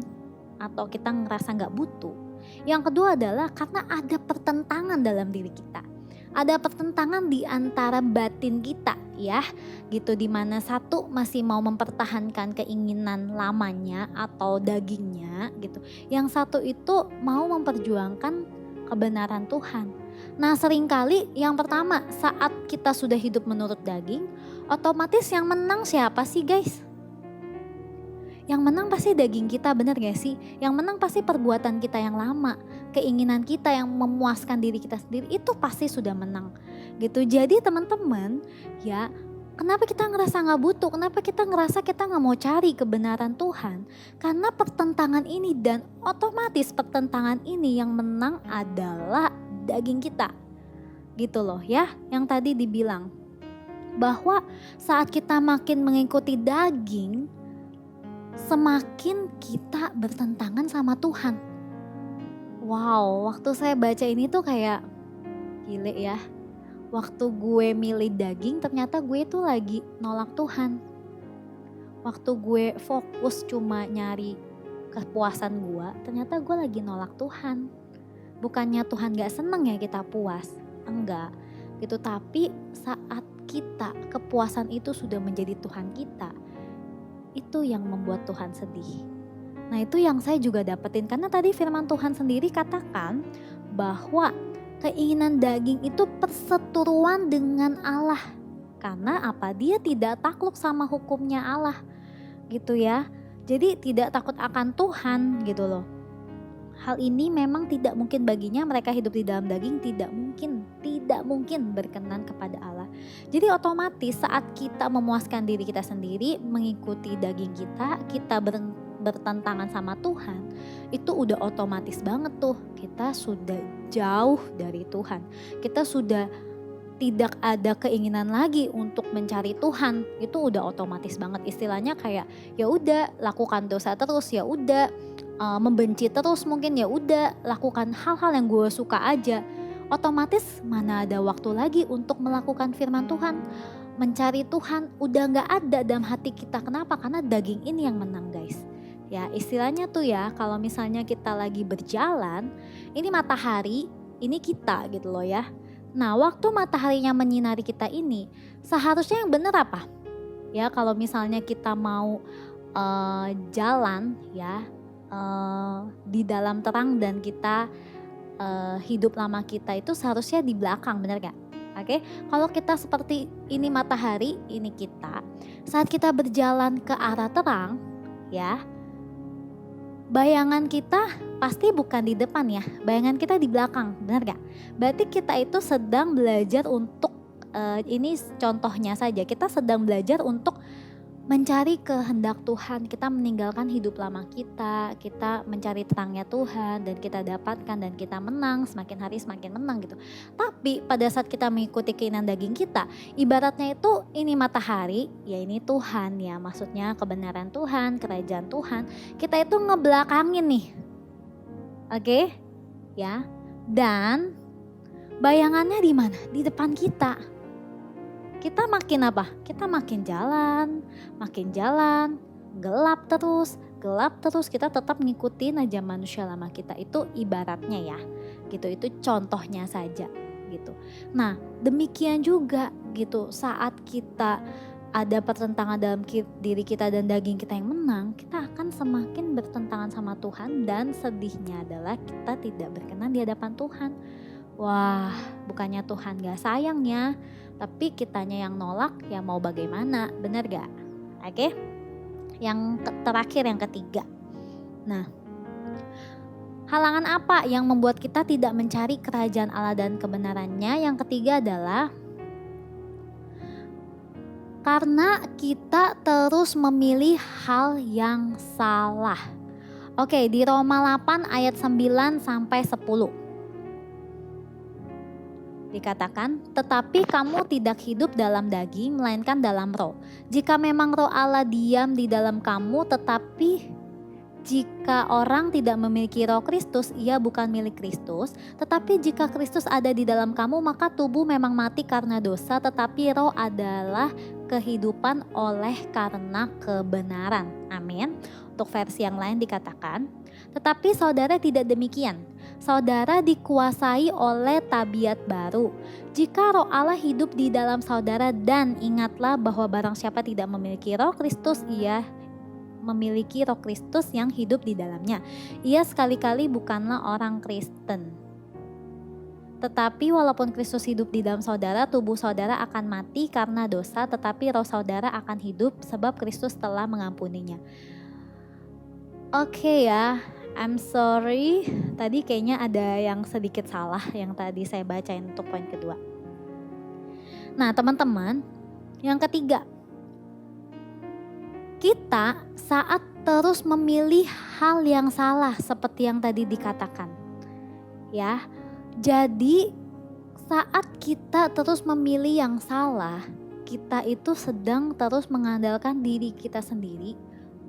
atau kita ngerasa gak butuh. Yang kedua adalah karena ada pertentangan dalam diri kita. Ada pertentangan di antara batin kita ya, gitu, dimana satu masih mau mempertahankan keinginan lamanya atau dagingnya gitu. Yang satu itu mau memperjuangkan kebenaran Tuhan. Nah, seringkali yang pertama saat kita sudah hidup menurut daging, otomatis yang menang siapa sih guys? Yang menang pasti daging kita, bener gak sih? Yang menang pasti perbuatan kita yang lama, keinginan kita yang memuaskan diri kita sendiri, itu pasti sudah menang gitu. Jadi teman-teman ya, kenapa kita ngerasa gak butuh? Kenapa kita ngerasa kita gak mau cari kebenaran Tuhan? Karena pertentangan ini, dan otomatis pertentangan ini yang menang adalah daging kita gitu loh ya. Yang tadi dibilang bahwa saat kita makin mengikuti daging, semakin kita bertentangan sama Tuhan. Wow, waktu saya baca ini tuh kayak gile ya. Waktu gue milih daging, ternyata gue tuh lagi nolak Tuhan. Waktu gue fokus cuma nyari kepuasan gue, ternyata gue lagi nolak Tuhan. Bukannya Tuhan gak seneng ya kita puas, enggak gitu. Tapi saat kita kepuasan itu sudah menjadi Tuhan kita, itu yang membuat Tuhan sedih. Nah, itu yang saya juga dapetin, karena tadi firman Tuhan sendiri katakan bahwa keinginan daging itu perseteruan dengan Allah. Karena apa? Dia tidak takluk sama hukumnya Allah gitu ya. Jadi tidak takut akan Tuhan gitu loh. Hal ini memang tidak mungkin baginya. Mereka hidup di dalam daging tidak mungkin berkenan kepada Allah. Jadi otomatis saat kita memuaskan diri kita sendiri, mengikuti daging kita bertentangan sama Tuhan, itu udah otomatis banget tuh kita sudah jauh dari Tuhan. Kita sudah tidak ada keinginan lagi untuk mencari Tuhan. Itu udah otomatis banget, istilahnya kayak ya udah lakukan dosa terus, ya udah membenci terus, mungkin ya udah lakukan hal-hal yang gue suka aja. Otomatis mana ada waktu lagi untuk melakukan firman Tuhan, mencari Tuhan, udah gak ada dalam hati kita. Kenapa? Karena daging ini yang menang guys. Ya istilahnya tuh ya, kalau misalnya kita lagi berjalan, ini matahari, ini kita gitu loh ya. Nah, waktu mataharinya menyinari kita ini, seharusnya yang benar apa? Ya kalau misalnya kita mau jalan ya di dalam terang, dan kita hidup lama kita itu seharusnya di belakang, benar gak? Oke, kalau kita seperti ini matahari, ini kita. Saat kita berjalan ke arah terang, ya, bayangan kita pasti bukan di depan ya, bayangan kita di belakang, benar gak? Berarti kita itu sedang belajar untuk, ini contohnya saja, kita sedang belajar untuk mencari kehendak Tuhan. Kita meninggalkan hidup lama kita mencari terangnya Tuhan, dan kita dapatkan, dan kita menang, semakin hari semakin menang gitu. Tapi pada saat kita mengikuti keinginan daging kita, ibaratnya itu ini matahari, ya ini Tuhan ya, maksudnya kebenaran Tuhan, kerajaan Tuhan, kita itu ngebelakangin nih. Oke? Ya. Dan bayangannya di mana? Di depan kita. Kita makin apa? Kita makin jalan, gelap terus, kita tetap ngikutin aja manusia lama kita. Itu ibaratnya ya, gitu, itu contohnya saja gitu. Nah, demikian juga gitu saat kita ada pertentangan dalam diri kita dan daging kita yang menang, kita akan semakin bertentangan sama Tuhan dan sedihnya adalah kita tidak berkenan di hadapan Tuhan. Wah, bukannya Tuhan gak sayang ya, tapi kitanya yang nolak, ya mau bagaimana, bener gak? Oke, yang terakhir yang ketiga. Nah, halangan apa yang membuat kita tidak mencari kerajaan Allah dan kebenarannya? Yang ketiga adalah karena kita terus memilih hal yang salah. Oke, di Roma 8 ayat 9 sampai 10. Dikatakan, tetapi kamu tidak hidup dalam daging, melainkan dalam roh. Jika memang roh Allah diam di dalam kamu, tetapi jika orang tidak memiliki roh Kristus, ia bukan milik Kristus. Tetapi jika Kristus ada di dalam kamu, maka tubuh memang mati karena dosa, tetapi roh adalah kehidupan oleh karena kebenaran. Amin. Untuk versi yang lain dikatakan, tetapi saudara tidak demikian. Saudara dikuasai oleh tabiat baru. Jika roh Allah hidup di dalam saudara, dan ingatlah bahwa barang siapa tidak memiliki roh Kristus, ia memiliki roh Kristus yang hidup di dalamnya. Ia sekali-kali bukanlah orang Kristen. Tetapi walaupun Kristus hidup di dalam saudara, tubuh saudara akan mati karena dosa, tetapi roh saudara akan hidup sebab Kristus telah mengampuninya. Oke ya, I'm sorry, tadi kayaknya ada yang sedikit salah yang tadi saya bacain untuk poin kedua. Nah teman-teman, yang ketiga, kita saat terus memilih hal yang salah seperti yang tadi dikatakan. Ya, jadi saat kita terus memilih yang salah, kita itu sedang terus mengandalkan diri kita sendiri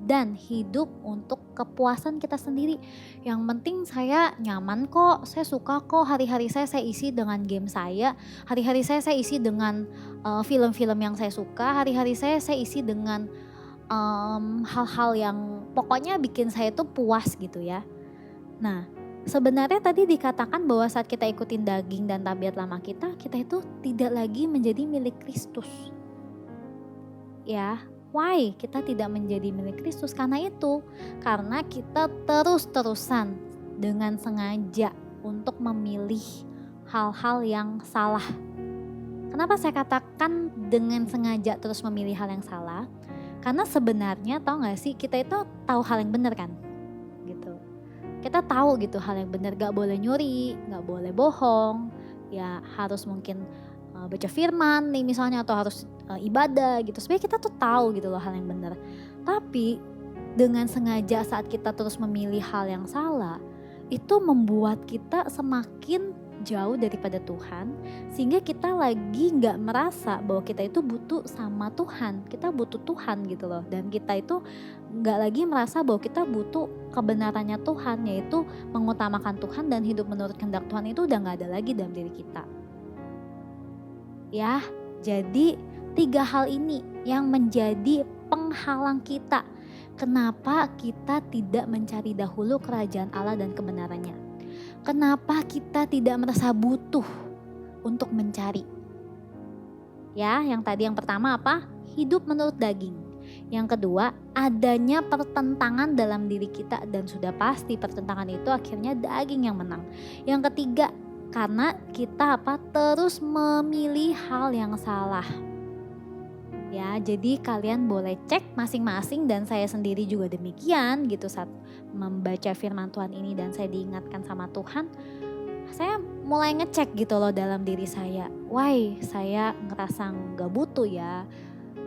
dan hidup untuk kepuasan kita sendiri. Yang penting saya nyaman kok, saya suka kok, hari-hari saya isi dengan game saya, hari-hari saya isi dengan film-film yang saya suka, hari-hari saya isi dengan hal-hal yang pokoknya bikin saya tuh puas gitu ya. Nah, sebenarnya tadi dikatakan bahwa saat kita ikutin daging dan tabiat lama kita itu tidak lagi menjadi milik Kristus. Ya, why kita tidak menjadi milik Kristus? Karena kita terus-terusan dengan sengaja untuk memilih hal-hal yang salah. Kenapa saya katakan dengan sengaja terus memilih hal yang salah? Karena sebenarnya tahu gak sih, kita itu tahu hal yang benar kan? Gitu. Kita tahu gitu hal yang benar, gak boleh nyuri, gak boleh bohong, ya harus mungkin baca firman nih misalnya, atau harus ibadah gitu. Sebenarnya kita tuh tahu gitu loh hal yang benar. Tapi dengan sengaja saat kita terus memilih hal yang salah, itu membuat kita semakin jauh daripada Tuhan, sehingga kita lagi gak merasa bahwa kita itu butuh sama Tuhan, kita butuh Tuhan gitu loh. Dan kita itu gak lagi merasa bahwa kita butuh kebenarannya Tuhan, yaitu mengutamakan Tuhan dan hidup menurut kehendak Tuhan itu udah gak ada lagi dalam diri kita. Ya, jadi 3 hal ini yang menjadi penghalang kita. Kenapa kita tidak mencari dahulu kerajaan Allah dan kebenarannya? Kenapa kita tidak merasa butuh untuk mencari? Ya, yang tadi yang pertama apa? Hidup menurut daging. Yang kedua, adanya pertentangan dalam diri kita, dan sudah pasti pertentangan itu akhirnya daging yang menang. Yang ketiga, karena kita terus memilih hal yang salah. Ya, jadi kalian boleh cek masing-masing, dan saya sendiri juga demikian gitu saat membaca firman Tuhan ini dan saya diingatkan sama Tuhan. Saya mulai ngecek gitu loh dalam diri saya. Why saya ngerasa gak butuh ya,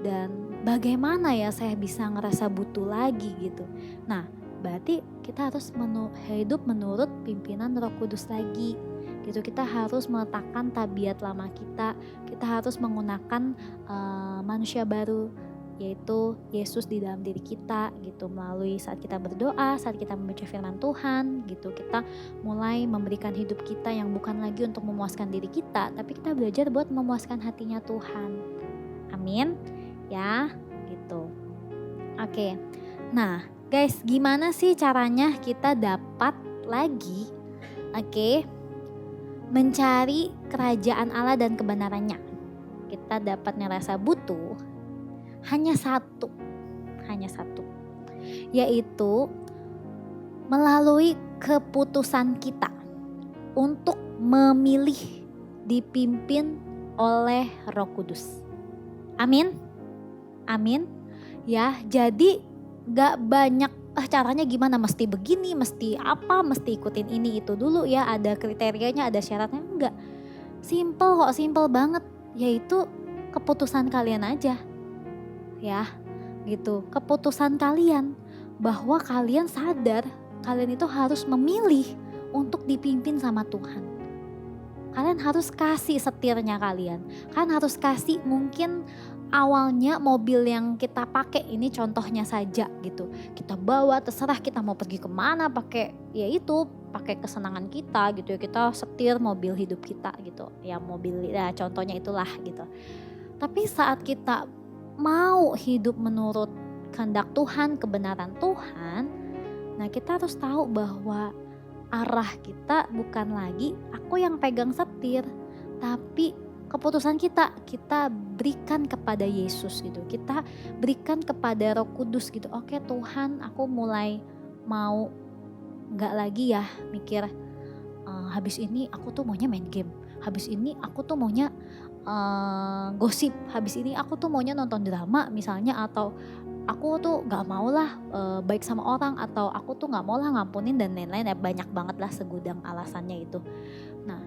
dan bagaimana ya saya bisa ngerasa butuh lagi gitu. Nah, berarti kita harus hidup menurut pimpinan Roh Kudus lagi. Gitu, kita harus meletakkan tabiat lama kita harus menggunakan manusia baru, yaitu Yesus di dalam diri kita gitu, melalui saat kita berdoa, saat kita membaca firman Tuhan gitu, kita mulai memberikan hidup kita yang bukan lagi untuk memuaskan diri kita, tapi kita belajar buat memuaskan hatinya Tuhan. Amin ya gitu. Oke. Nah guys, gimana sih caranya kita dapat lagi mencari kerajaan Allah dan kebenarannya, kita dapat ngerasa butuh hanya satu, yaitu melalui keputusan kita untuk memilih dipimpin oleh Roh Kudus. Amin. Ya, jadi gak banyak caranya gimana, mesti begini, mesti apa, mesti ikutin ini itu dulu ya, ada kriterianya, ada syaratnya. Enggak, simple banget, yaitu keputusan kalian aja ya, gitu. Keputusan kalian bahwa kalian sadar kalian itu harus memilih untuk dipimpin sama Tuhan. Kalian harus kasih setirnya kalian, kalian harus kasih. Mungkin awalnya mobil yang kita pakai ini contohnya saja gitu, kita bawa, terserah kita mau pergi kemana, pakai kesenangan kita gitu ya, kita setir mobil hidup kita gitu ya, mobil ya contohnya itulah gitu. Tapi saat kita mau hidup menurut kehendak Tuhan, kebenaran Tuhan, nah kita harus tahu bahwa arah kita bukan lagi aku yang pegang setir, tapi keputusan kita berikan kepada Yesus gitu, kita berikan kepada Roh Kudus gitu. Oke Tuhan, aku mulai mau gak lagi ya mikir habis ini aku tuh maunya main game, habis ini aku tuh maunya gosip, habis ini aku tuh maunya nonton drama misalnya, atau aku tuh gak mau lah baik sama orang, atau aku tuh gak mau lah ngampunin dan lain-lain ya, banyak banget lah segudang alasannya itu. Nah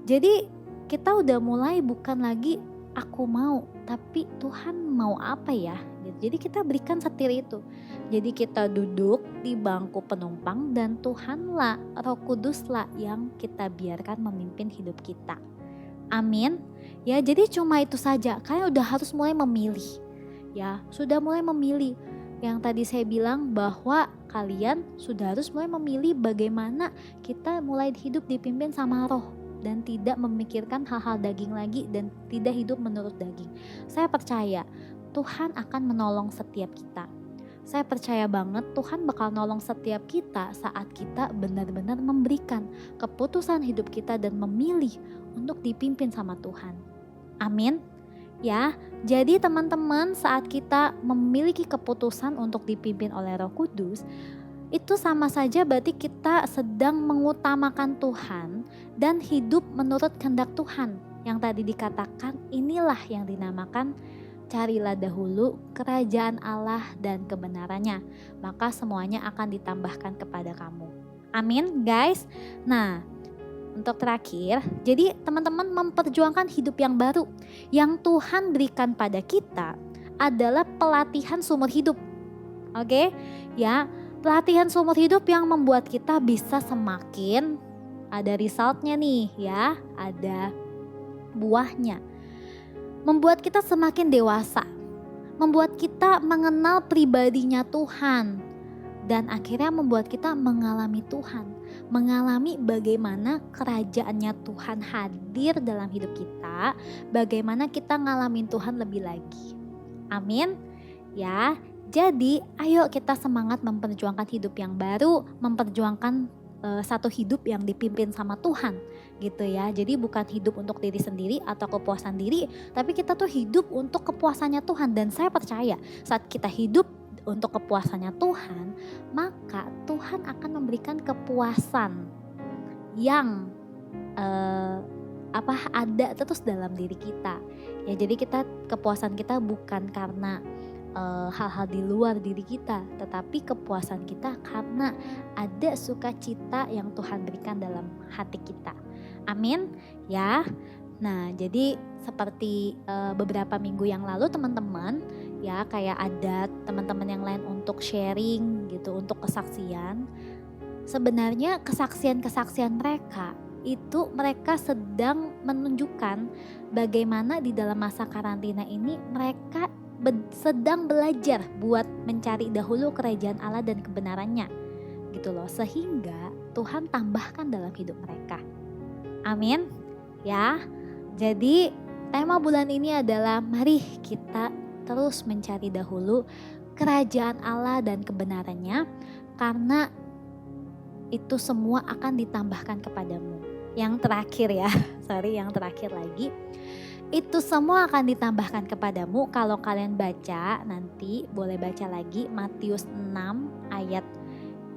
jadi kita udah mulai bukan lagi aku mau, tapi Tuhan mau apa ya. Jadi kita berikan setir itu. Jadi kita duduk di bangku penumpang dan Tuhanlah, Roh Kuduslah yang kita biarkan memimpin hidup kita. Amin. Ya, jadi cuma itu saja. Kalian udah harus mulai memilih. Ya, sudah mulai memilih. Yang tadi saya bilang bahwa kalian sudah harus mulai memilih bagaimana kita mulai hidup dipimpin sama Roh dan tidak memikirkan hal-hal daging lagi dan tidak hidup menurut daging. Saya percaya Tuhan akan menolong setiap kita. Saya percaya banget Tuhan bakal nolong setiap kita saat kita benar-benar memberikan keputusan hidup kita dan memilih untuk dipimpin sama Tuhan. Amin. Ya, jadi teman-teman, saat kita memiliki keputusan untuk dipimpin oleh Roh Kudus, itu sama saja berarti kita sedang mengutamakan Tuhan dan hidup menurut kehendak Tuhan. Yang tadi dikatakan, inilah yang dinamakan carilah dahulu kerajaan Allah dan kebenarannya, maka semuanya akan ditambahkan kepada kamu. Amin guys. Nah, untuk terakhir, jadi teman-teman memperjuangkan hidup yang baru yang Tuhan berikan pada kita adalah pelatihan seumur hidup. Oke, ya. Pelatihan seumur hidup yang membuat kita bisa semakin ada resultnya nih ya, ada buahnya. Membuat kita semakin dewasa, membuat kita mengenal pribadinya Tuhan, dan akhirnya membuat kita mengalami Tuhan, mengalami bagaimana kerajaannya Tuhan hadir dalam hidup kita, bagaimana kita ngalamin Tuhan lebih lagi. Amin ya. Jadi ayo kita semangat memperjuangkan hidup yang baru, memperjuangkan satu hidup yang dipimpin sama Tuhan gitu ya. Jadi bukan hidup untuk diri sendiri atau kepuasan diri, tapi kita tuh hidup untuk kepuasannya Tuhan. Dan saya percaya saat kita hidup untuk kepuasannya Tuhan, maka Tuhan akan memberikan kepuasan yang ada terus dalam diri kita. Ya, jadi kepuasan kita bukan karena hal-hal di luar diri kita, tetapi kepuasan kita karena ada sukacita yang Tuhan berikan dalam hati kita. Amin ya. Nah, jadi seperti beberapa minggu yang lalu teman-teman ya, kayak ada teman-teman yang lain untuk sharing gitu, untuk kesaksian. Sebenarnya kesaksian-kesaksian mereka itu mereka sedang menunjukkan bagaimana di dalam masa karantina ini mereka sedang belajar buat mencari dahulu kerajaan Allah dan kebenarannya gitu loh, sehingga Tuhan tambahkan dalam hidup mereka. Amin ya. Jadi tema bulan ini adalah mari kita terus mencari dahulu kerajaan Allah dan kebenarannya, karena itu semua akan ditambahkan kepadamu. yang terakhir ya, sorry yang terakhir lagi. Itu semua akan ditambahkan kepadamu kalau kalian baca, nanti boleh baca lagi Matius 6 ayat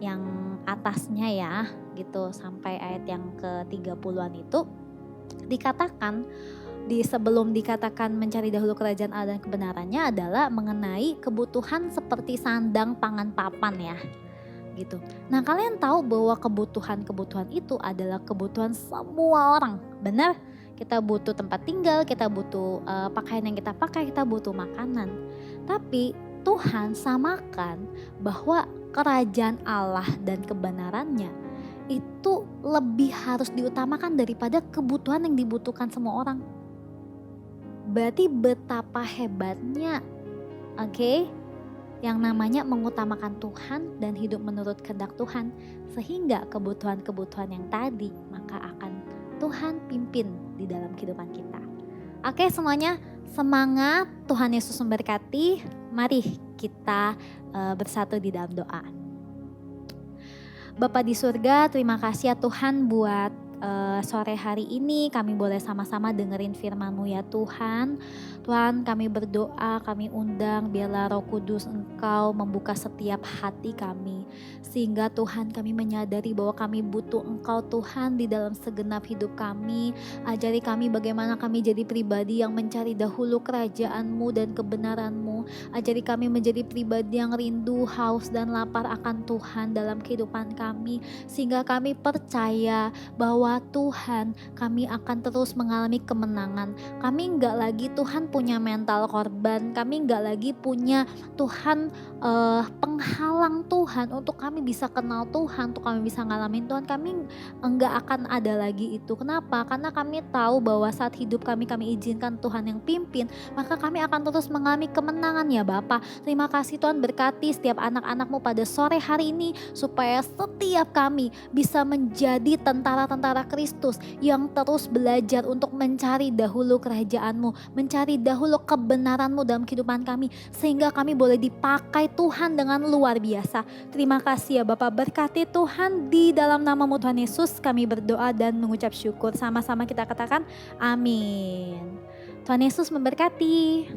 yang atasnya ya gitu sampai ayat yang ke-30-an itu dikatakan sebelum dikatakan mencari dahulu kerajaan Allah dan kebenarannya adalah mengenai kebutuhan seperti sandang, pangan, papan ya gitu. Nah kalian tahu bahwa kebutuhan itu adalah kebutuhan semua orang, benar? Kita butuh tempat tinggal, kita butuh pakaian yang kita pakai, kita butuh makanan. Tapi Tuhan samakan bahwa kerajaan Allah dan kebenarannya itu lebih harus diutamakan daripada kebutuhan yang dibutuhkan semua orang. Berarti betapa hebatnya, oke? Yang namanya mengutamakan Tuhan dan hidup menurut kehendak Tuhan. Sehingga kebutuhan-kebutuhan yang tadi maka akan Tuhan pimpin di dalam kehidupan kita. Oke semuanya, semangat, Tuhan Yesus memberkati. Mari kita bersatu di dalam doa. Bapa di surga, terima kasih ya Tuhan buat sore hari ini kami boleh sama-sama dengerin firman-Mu ya Tuhan. Tuhan kami berdoa, kami undang biarlah Roh Kudus Engkau membuka setiap hati kami. Sehingga Tuhan kami menyadari bahwa kami butuh Engkau Tuhan di dalam segenap hidup kami. Ajari kami bagaimana kami jadi pribadi yang mencari dahulu kerajaan-Mu dan kebenaran-Mu. Ajari kami menjadi pribadi yang rindu, haus dan lapar akan Tuhan dalam kehidupan kami. Sehingga kami percaya bahwa Tuhan kami akan terus mengalami kemenangan. Kami enggak lagi Tuhan punya mental korban. Kami enggak lagi punya Tuhan penghalang Tuhan untuk kami bisa kenal Tuhan, untuk kami bisa ngalamin Tuhan. Kami enggak akan ada lagi itu. Kenapa? Karena kami tahu bahwa saat hidup kami izinkan Tuhan yang pimpin, maka kami akan terus mengalami kemenangan ya Bapa. Terima kasih Tuhan, berkati setiap anak-anak-Mu pada sore hari ini supaya setiap kami bisa menjadi tentara-tentara Kristus yang terus belajar untuk mencari dahulu kerajaan-Mu, mencari dahulu kebenaran-Mu dalam kehidupan kami, sehingga kami boleh dipakai Tuhan dengan luar biasa. Terima kasih ya Bapak, berkati Tuhan, di dalam nama-Mu Tuhan Yesus kami berdoa dan mengucap syukur. Sama-sama kita katakan amin. Tuhan Yesus memberkati.